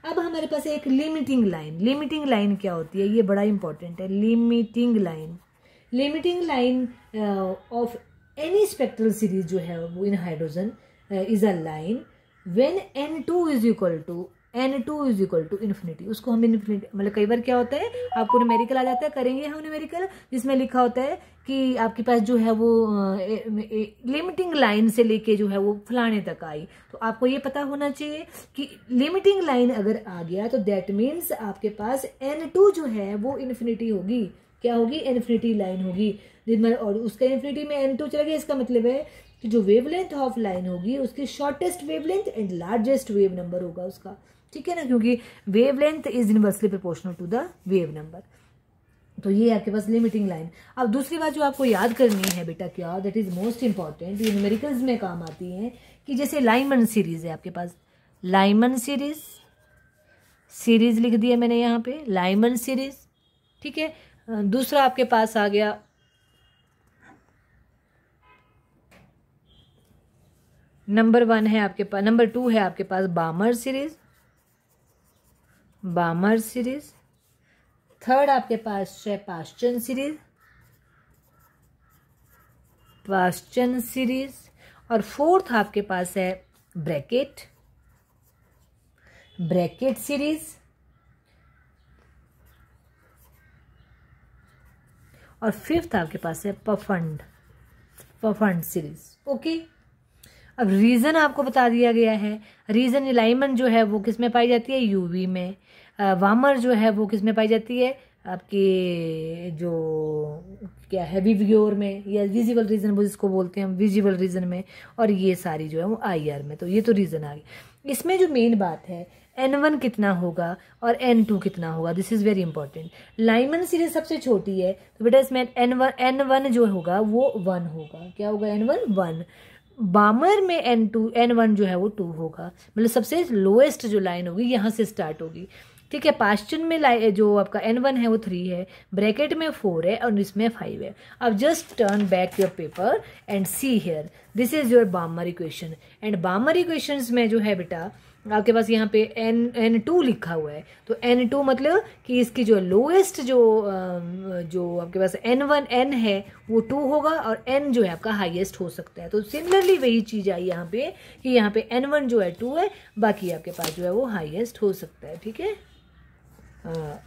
अब हमारे पास एक लिमिटिंग लाइन। लिमिटिंग लाइन क्या होती है, ये बड़ा इंपॉर्टेंट है। Limiting line, limiting line of any spectral series जो है वो in hydrogen is a line when n2 is equal to infinity. उसको हम इन्फिनिटी, मतलब कई बार क्या होता है आपको न्यूमेरिकल आ जाता है, करेंगे हम न्यूमेरिकल, जिसमें लिखा होता है कि आपके पास जो है वो लिमिटिंग लाइन से लेके जो है वो फलाने तक आई। तो आपको ये पता होना चाहिए कि लिमिटिंग लाइन अगर आ गया तो दैट मीन्स आपके पास n2 जो है वो इन्फिनिटी होगी। क्या होगी, इन्फिनिटी लाइन होगी। और उसका इन्फिनिटी में n2 चला गया, इसका मतलब है कि जो वेवलेंथ ऑफ लाइन होगी उसकी shortest wavelength and largest wave number होगा उसका, ठीक है ना, क्योंकि wavelength is inversely proportional to the wave number. तो ये आपके पास लिमिटिंग लाइन। अब दूसरी बात जो आपको याद करनी है बेटा, क्या, दैट इज मोस्ट इंपॉर्टेंट, ये न्यूमेरिकल्स में काम आती है, कि जैसे लाइमन सीरीज है आपके पास, लाइमन सीरीज लिख दिया मैंने यहाँ पे, लाइमन सीरीज, ठीक है। दूसरा आपके पास आ गया नंबर 1 है आपके पास, नंबर 2 है आपके पास Balmer series, Balmer series. Third आपके पास है पाश्चन सीरीज, पाश्चन सीरीज। और फोर्थ आपके पास है ब्रैकेट, ब्रैकेट सीरीज। और फिफ्थ आपके पास है पफंड, पफंड सीरीज। ओके, अब रीजन आपको बता दिया गया है। रीजन लाइमन जो है वो किस में पाई जाती है, यूवी में। वामर जो है वो किस में पाई जाती है, आपके जो क्या है विवियोर में, या विजिबल रीजन वो जिसको बोलते हैं हम, विजिबल रीजन में। और ये सारी जो है वो IR में। तो ये तो रीजन आ गई। इसमें जो मेन बात है N1 कितना होगा और N2 कितना होगा, this is very important. Lyman series सबसे छोटी है, तो बेटा इसमें N1 जो होगा वो 1 होगा। क्या होगा, N1 1। बामर में N1 जो है वो 2 होगा, मतलब सबसे लोएस्ट जो लाइन होगी यहाँ से स्टार्ट होगी, ठीक है। पाश्चन में जो आपका N1 है वो 3 है, ब्रैकेट में 4 है और इसमें 5 है। अब just turn back your paper and see here, this is your बामर equation. And बामर equations में जो है बेटा आपके पास यहाँ पे N2 लिखा हुआ है। तो N2 मतलब कि इसकी जो लोएस्ट जो आपके पास N है वो 2 होगा, और N जो है आपका हाईएस्ट हो सकता है। तो सिमिलरली वही चीज़ आई यहाँ पे कि यहाँ पे N1 जो है 2 है, बाकी आपके पास जो है वो हाईएस्ट हो सकता है, ठीक है।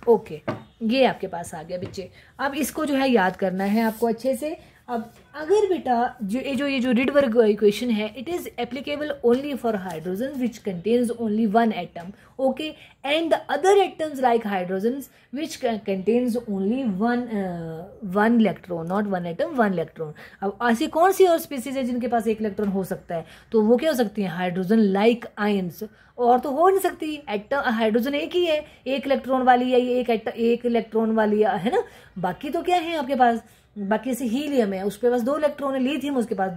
ओके, ये आपके पास आ गया बच्चे। अब इसको जो है याद करना है आपको अच्छे से। अब अगर बेटा ये जो रिडबर्ग इक्वेशन है, it is applicable only for hydrogen which contains only 1 atom, okay, and the other atoms like hydrogen which contains only one electron, not 1 atom, 1 electron. अब ऐसी कौन सी और स्पीसीज है जिनके पास 1 इलेक्ट्रॉन हो सकता है, तो वो क्या हो सकती है, हाइड्रोजन लाइक आयंस। और तो हो नहीं सकती, एटम हाइड्रोजन एक ही है, 1 इलेक्ट्रॉन वाली है, ये 1 इलेक्ट्रॉन वाली है ना। बाकी तो क्या है आपके पास, बाकी से हीलियम है, उसके पास 2 इलेक्ट्रॉन है, लिथियम उसके पास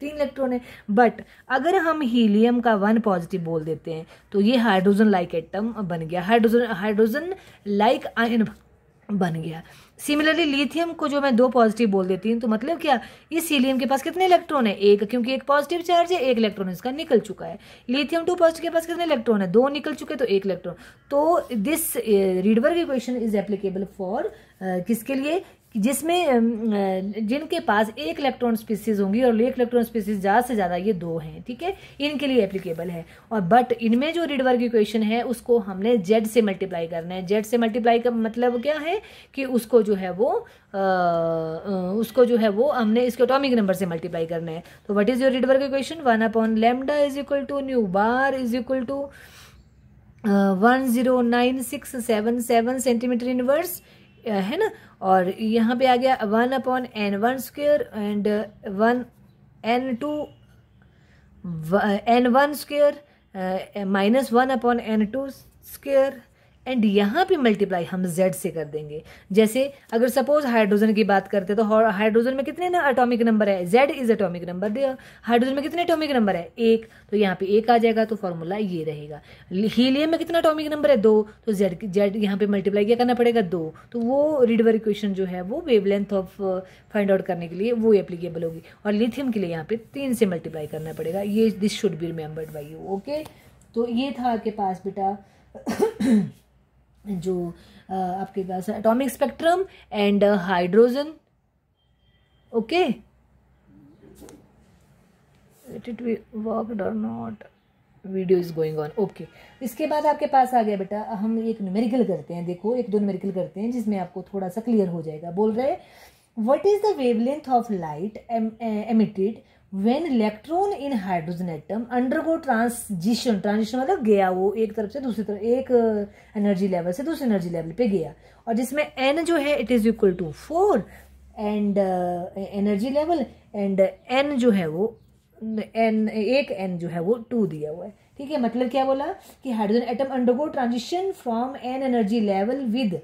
3 इलेक्ट्रॉन है। बट अगर हम हीलियम का 1 पॉजिटिव बोल देते हैं तो ये हाइड्रोजन लाइक एटम बन गया, हाइड्रोजन लाइक आयन बन गया। सिमिलरली लिथियम को जो मैं 2 पॉजिटिव बोल देती हूँ, तो मतलब क्या, इस हीलियम के पास कितने इलेक्ट्रॉन है, 1, क्योंकि 1 पॉजिटिव चार्ज है, 1 इलेक्ट्रॉन इसका निकल चुका है। लिथियम 2 पॉजिटिव के पास कितने इलेक्ट्रॉन है, 2 निकल चुके, तो 1 इलेक्ट्रॉन। तो this Rydberg equation is applicable for किसके लिए, जिसमें जिनके पास 1 इलेक्ट्रॉन स्पीसीज होंगी, और 1 इलेक्ट्रॉन स्पीसीज ज़्यादा से ज़्यादा ये 2 हैं, ठीक है, इनके लिए एप्लीकेबल है। और बट इनमें जो रिडबर्ग इक्वेशन है उसको हमने Z से मल्टीप्लाई करना है। Z से मल्टीप्लाई का मतलब क्या है कि उसको जो है वो हमने इसके एटॉमिक नंबर से मल्टीप्लाई करना है। तो what is your Rydberg equation, 1/λ is equal to nu bar is equal to 109677 centimetre inverse, है ना। और यहाँ पे आ गया 1/n1 square and 1n1 square minus 1/n2 square, and यहाँ पे मल्टीप्लाई हम Z से कर देंगे। जैसे अगर सपोज हाइड्रोजन की बात करते तो हाइड्रोजन में कितने ना एटॉमिक नंबर है, Z इज एटॉमिक नंबर दिया, हाइड्रोजन में कितने एटॉमिक नंबर है, 1, तो यहाँ पे 1 आ जाएगा, तो फॉर्मूला ये रहेगा। हीलियम में कितना एटॉमिक नंबर है, 2, तो Z यहाँ पे मल्टीप्लाई क्या करना पड़ेगा, 2। तो वो रिडबर्ग इक्वेशन जो है वो वेवलेंथ ऑफ फाइंड आउट करने के लिए वो एप्लीकेबल होगी। और लिथियम के लिए यहाँ पे 3 से मल्टीप्लाई करना पड़ेगा। ये this should be remembered by you, okay. तो ये था आपके पास बेटा जो आपके पास atomic spectrum and hydrogen. Okay, let it be worked और not, video is going on. Okay, इसके बाद आपके पास आ गया बेटा, हम एक न्यूमेरिकल करते हैं। देखो, एक दो न्यूमेरिकल करते हैं जिसमें आपको थोड़ा सा क्लियर हो जाएगा। बोल रहे what is the wavelength of light emitted when electron in hydrogen atom undergo transition. Transition मतलब गया वो एक तरफ से दूसरी तरफ, एक एनर्जी लेवल से दूसरे एनर्जी लेवल पे गया, और जिसमें एन जो है it is equal to 4 and energy level, and n जो है वो एक एन जो है वो 2 दिया हुआ है। ठीक है, मतलब क्या बोला कि hydrogen atom undergo transition from n energy level with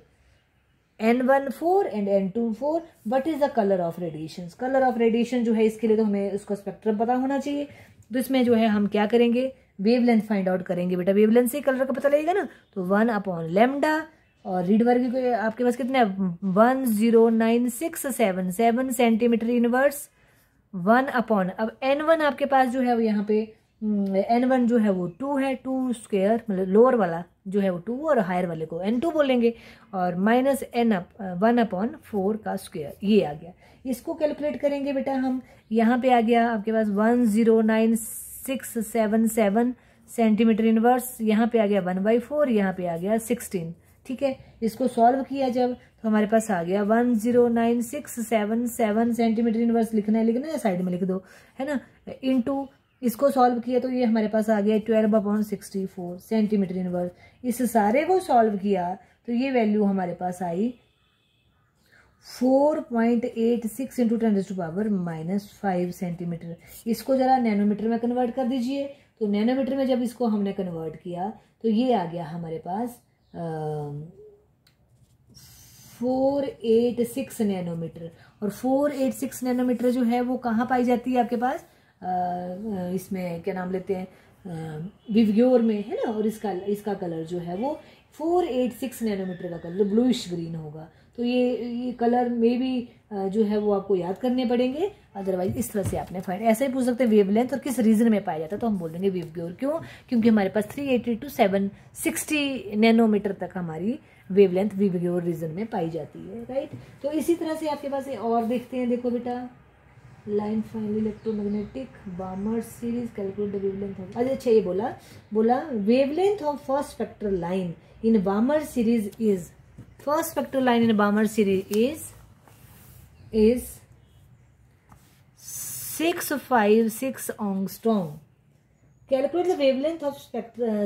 N1 4 and N2 4। What is the colour of radiation? Colour of radiation जो है इसके लिए तो हमें उसका स्पेक्ट्रम पता होना चाहिए। तो इसमें जो है हम क्या करेंगे, वेवलेंथ फाइंड आउट करेंगे बेटा। वेवलेंथ से कलर का पता लगेगा ना, तो 1/λ, और रीड वर्ग आपके पास कितना है 10967 सेंटीमीटर इनवर्स 1 अपॉन, अब N1 आपके पास जो है वो यहाँ पे N1 जो है वो 2 है, 2 स्क्वायर, मतलब लोअर वाला जो है वो 2 और हायर वाले को N2 बोलेंगे, और माइनस N1/4 का स्क्वायर, ये आ गया। इसको कैलकुलेट करेंगे बेटा हम। यहाँ पे आ गया आपके पास 10967 सेंटीमीटर इनवर्स, यहाँ पे आ गया 1/4, यहाँ पे आ गया 16। ठीक है, इसको सॉल्व किया जब तो हमारे पास आ गया 10967 सेंटीमीटर इनवर्स। लिखना है साइड में लिख दो, है ना, इनटू इसको सॉल्व किया तो ये हमारे पास आ गया 12/64 सेंटीमीटर इनवर्स। इस सारे को सॉल्व किया तो ये वैल्यू हमारे पास आई 4.86 इंटू 10⁻⁻5 सेंटीमीटर। इसको जरा नैनोमीटर में कन्वर्ट कर दीजिए। तो नैनोमीटर में जब इसको हमने कन्वर्ट किया तो ये आ गया हमारे पास 486 नैनोमीटर। और 486 नैनोमीटर जो है वो कहाँ पाई जाती है आपके पास, इसमें क्या नाम लेते हैं, विवग्योर में, है ना। और इसका कलर जो है वो 486 नैनोमीटर का कलर ब्लूइश ग्रीन होगा। तो ये कलर में भी जो है वो आपको याद करने पड़ेंगे, अदरवाइज इस तरह से आपने फाइंड, ऐसे ही पूछ सकते हैं वेवलेंथ और किस रीजन में पाया जाता है, तो हम बोलेंगे विवग्योर। क्यों? क्योंकि हमारे पास 380 to 760 नैनोमीटर तक हमारी वेवलेंथ विवग्योर रीजन में पाई जाती है, राइट। तो इसी तरह से आपके पास और देखते हैं, देखो बेटा, line final electromagnetic Barmer series calculate the wavelength of, अच्छा ये बोला wavelength of first spectral line in Barmer series is, first spectral line in Barmer series is 656 angstrom. Calculate the wavelength of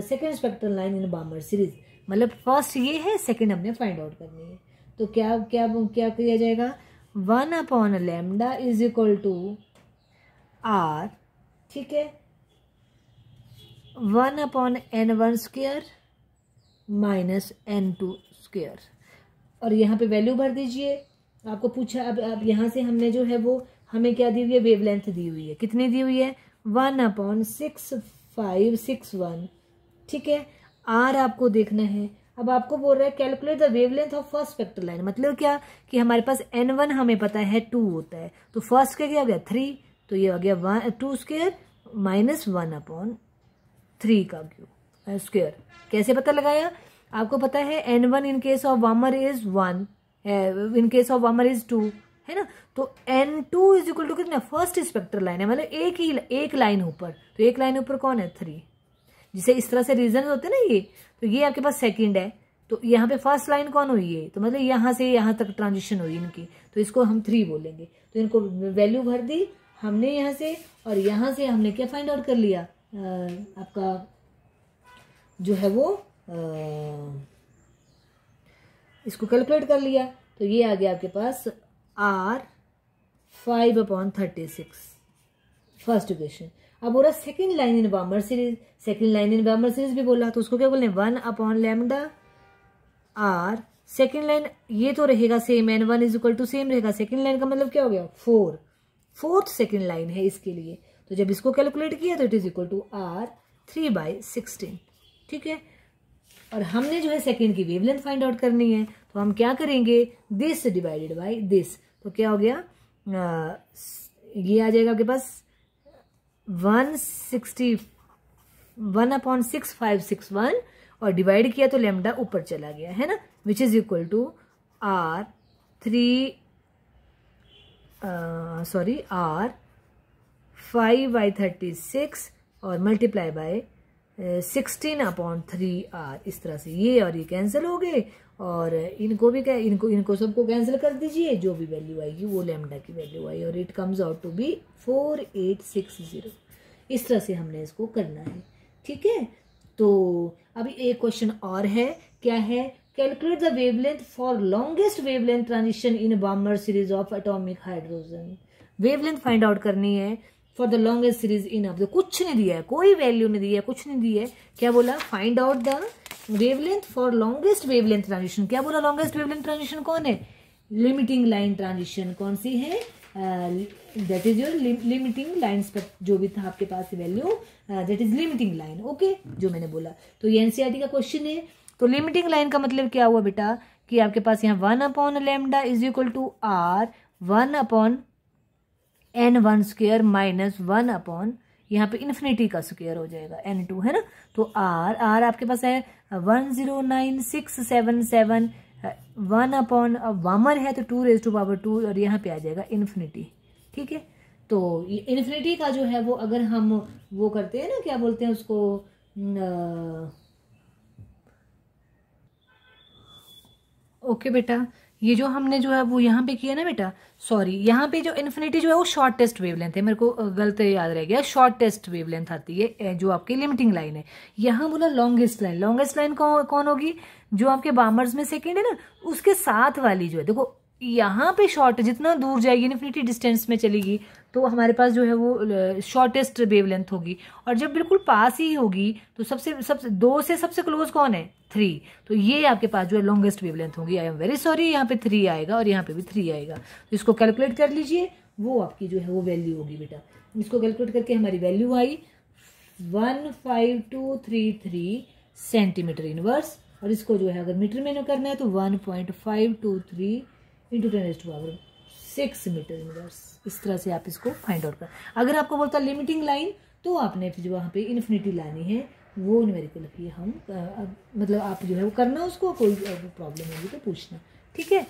second spectral line in Balmer series. मतलब first ये है, second हमने find out करनी है। तो क्या क्या क्या किया जाएगा, 1/λ इज इक्वल टू R, ठीक है, 1/N1 square minus N2 square, और यहाँ पे वैल्यू भर दीजिए। आपको पूछा, अब यहाँ से हमने जो है वो हमें क्या दी हुई है, वेवलेंथ दी हुई है, कितनी दी हुई है 1/6561, ठीक है। आर आपको देखना है। अब आपको बोल रहा है calculate the wavelength of first spectral line, मतलब क्या कि हमारे पास N1 हमें पता है 2 होता है, तो फर्स्ट का क्या हो गया 3, तो ये हो गया 2 स्क्वायर माइनस 1/3 का स्क्वायर। कैसे पता लगाया, आपको पता है N1 in case of warmer is 1, in case of warmer is 2, है ना। तो N2 इज इक्वल टू कितना, फर्स्ट स्पेक्ट्रल लाइन है, मतलब एक लाइन ऊपर, तो एक लाइन ऊपर कौन है 3, जिसे इस तरह से रीजन होते हैं ना ये, तो ये आपके पास सेकंड है, तो यहाँ पे फर्स्ट लाइन कौन हुई है, तो मतलब यहाँ से यहाँ तक ट्रांजिशन हुई इनकी, तो इसको हम 3 बोलेंगे। तो इनको वैल्यू भर दी हमने यहाँ से, और यहाँ से हमने क्या फाइंड आउट कर लिया, आपका जो है वो इसको कैलकुलेट कर लिया। तो ये आ गया आपके पास R 5/36 फर्स्ट इक्वेशन। अब बोला second line in Barmer series, second line in Barmer series भी बोला, तो उसको क्या बोले 1/λ R। सेकेंड लाइन ये तो रहेगा same, N1 is equal to same रहेगा। सेकेंड लाइन का मतलब क्या हो गया 4, फोर्थ सेकेंड लाइन है इसके लिए, तो जब इसको कैलकुलेट किया तो it is equal to R 3/16, ठीक है। और हमने जो है सेकेंड की वेवलेंथ फाइंड आउट करनी है, तो हम क्या करेंगे, दिस डिवाइडेड बाय दिस, तो क्या हो गया, ये आ जाएगा आपके पास 1/6561, और डिवाइड किया तो लैम्डा ऊपर चला गया है ना, which is equal to R R 5/36 और मल्टीप्लाई बाय 16/3r। इस तरह से ये और ये कैंसिल हो गए और इनको भी इनको सबको कैंसिल कर दीजिए, जो भी वैल्यू आएगी वो लैम्डा की वैल्यू आई और it comes out to be 4860। इस तरह से हमने इसको करना है, ठीक है। तो अभी एक क्वेश्चन और है, क्या है, calculate the wavelength for longest wavelength transition in Barmer series of atomic hydrogen. Wavelength find out करनी है for the longest series in of, कुछ नहीं दिया है, कोई वैल्यू नहीं दी है, कुछ नहीं दी है। क्या बोला, find out the wavelength for longest wavelength transition. क्या बोला, लॉन्गेस्ट वेवलेंथ ट्रांजिशन कौन है, लिमिटिंग लाइन ट्रांजिशन कौन सी है, that is your limiting line, जो भी था आपके पास value, that is limiting line, okay, जो मैंने बोला। तो ये एनसीईआरटी का क्वेश्चन है। तो लिमिटिंग लाइन का मतलब क्या हुआ बेटा, कि आपके पास यहाँ 1/λ is equal to R 1/n1² minus 1/ यहाँ पे इन्फिनिटी का स्क्वायर हो जाएगा n2, है ना। तो आर आपके पास है 109,677 1/, वामर है तो 2⁻² और यहाँ पे आ जाएगा इन्फिनिटी, ठीक है। तो ये इन्फिनिटी का जो है वो अगर हम वो करते हैं ना, क्या बोलते हैं उसको, ओके बेटा, ये जो हमने जो है वो यहाँ पे किया ना बेटा, सॉरी, यहाँ पे जो इन्फिनिटी जो है वो शॉर्टेस्ट वेवलेंथ है, मेरे को गलत याद रह गया, शॉर्टेस्ट वेवलेंथ आती है जो आपकी लिमिटिंग लाइन है। यहाँ बोला लॉन्गेस्ट लाइन, लॉन्गेस्ट लाइन कौन होगी, जो आपके बार्मर्स में सेकेंड है ना, उसके साथ वाली जो है, देखो यहाँ पे शॉर्ट, जितना दूर जाएगी इन्फिनिटी डिस्टेंस में चलेगी तो हमारे पास जो है वो शॉर्टेस्ट वेवलेंथ होगी, और जब बिल्कुल पास ही होगी तो सबसे 2 से सबसे क्लोज कौन है, 3, तो ये आपके पास जो है लॉन्गेस्ट वेवलेंथ होगी। आई एम वेरी सॉरी, यहाँ पे 3 आएगा और यहाँ पे भी 3 आएगा, तो इसको कैलकुलेट कर लीजिए, वो आपकी जो है वो वैल्यू होगी बेटा। इसको कैलकुलेट करके हमारी वैल्यू आई 15233 सेंटीमीटर इनवर्स, और इसको जो है अगर मीटर में करना है तो 1.523 इंटू 10⁻6 मीटर इनवर्स। इस तरह से आप इसको फाइंड आउट कर। अगर आपको बोलता लिमिटिंग लाइन तो आपने फिर वहाँ पे इन्फिनिटी लानी है, वो न्यूमेरिकल की हम मतलब आप जो है वो करना, उसको कोई प्रॉब्लम होगी तो पूछना, ठीक है।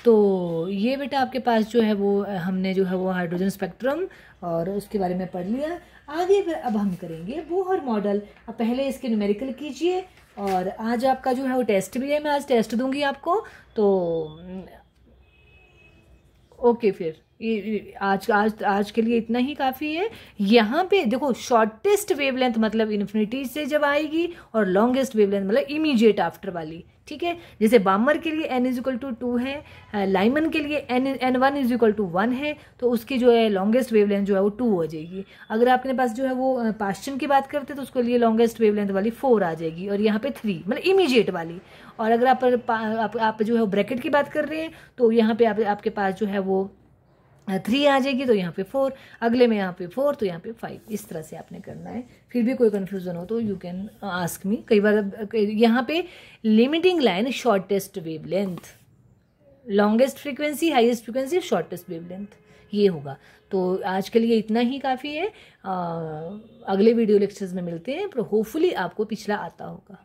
तो ये बेटा आपके पास जो है वो हमने जो है वो हाइड्रोजन स्पेक्ट्रम और उसके बारे में पढ़ लिया। आगे फिर अब हम करेंगे बोहर मॉडल। अब पहले इसके न्यूमेरिकल कीजिए, और आज आपका जो है वो टेस्ट भी है, मैं आज टेस्ट दूंगी आपको। तो ओके, फिर आज के लिए इतना ही काफ़ी है। यहाँ पे देखो शॉर्टेस्ट वेवलेंथ मतलब इन्फिनिटी से जब आएगी, और लॉन्गेस्ट वेवलेंथ मतलब इमीडिएट आफ्टर वाली, ठीक है। जैसे बामर के लिए n = 2 है, लाइमन के लिए n1 = 1 है, तो उसकी जो है लॉन्गेस्ट वेवलेंथ जो है वो 2 हो जाएगी। अगर आपके पास जो है वो पास्चन की बात करते तो उसके लिए लॉन्गेस्ट वेवलेंथ वाली 4 आ जाएगी, और यहाँ पे 3 मतलब इमीडिएट वाली। और अगर आप जो है ब्रैकेट की बात कर रहे हैं तो यहाँ पे आपके पास जो है वो 3 आ जाएगी, तो यहाँ पे 4, अगले में यहाँ पे 4, तो यहाँ पे 5। इस तरह से आपने करना है। फिर भी कोई कन्फ्यूजन हो तो यू कैन आस्क मी। कई बार यहाँ पे limiting line shortest wavelength, longest frequency, highest frequency, shortest wavelength, ये होगा। तो आज के लिए इतना ही काफ़ी है। अगले वीडियो लेक्चर्स में मिलते हैं, पर होपफुली आपको पिछला आता होगा।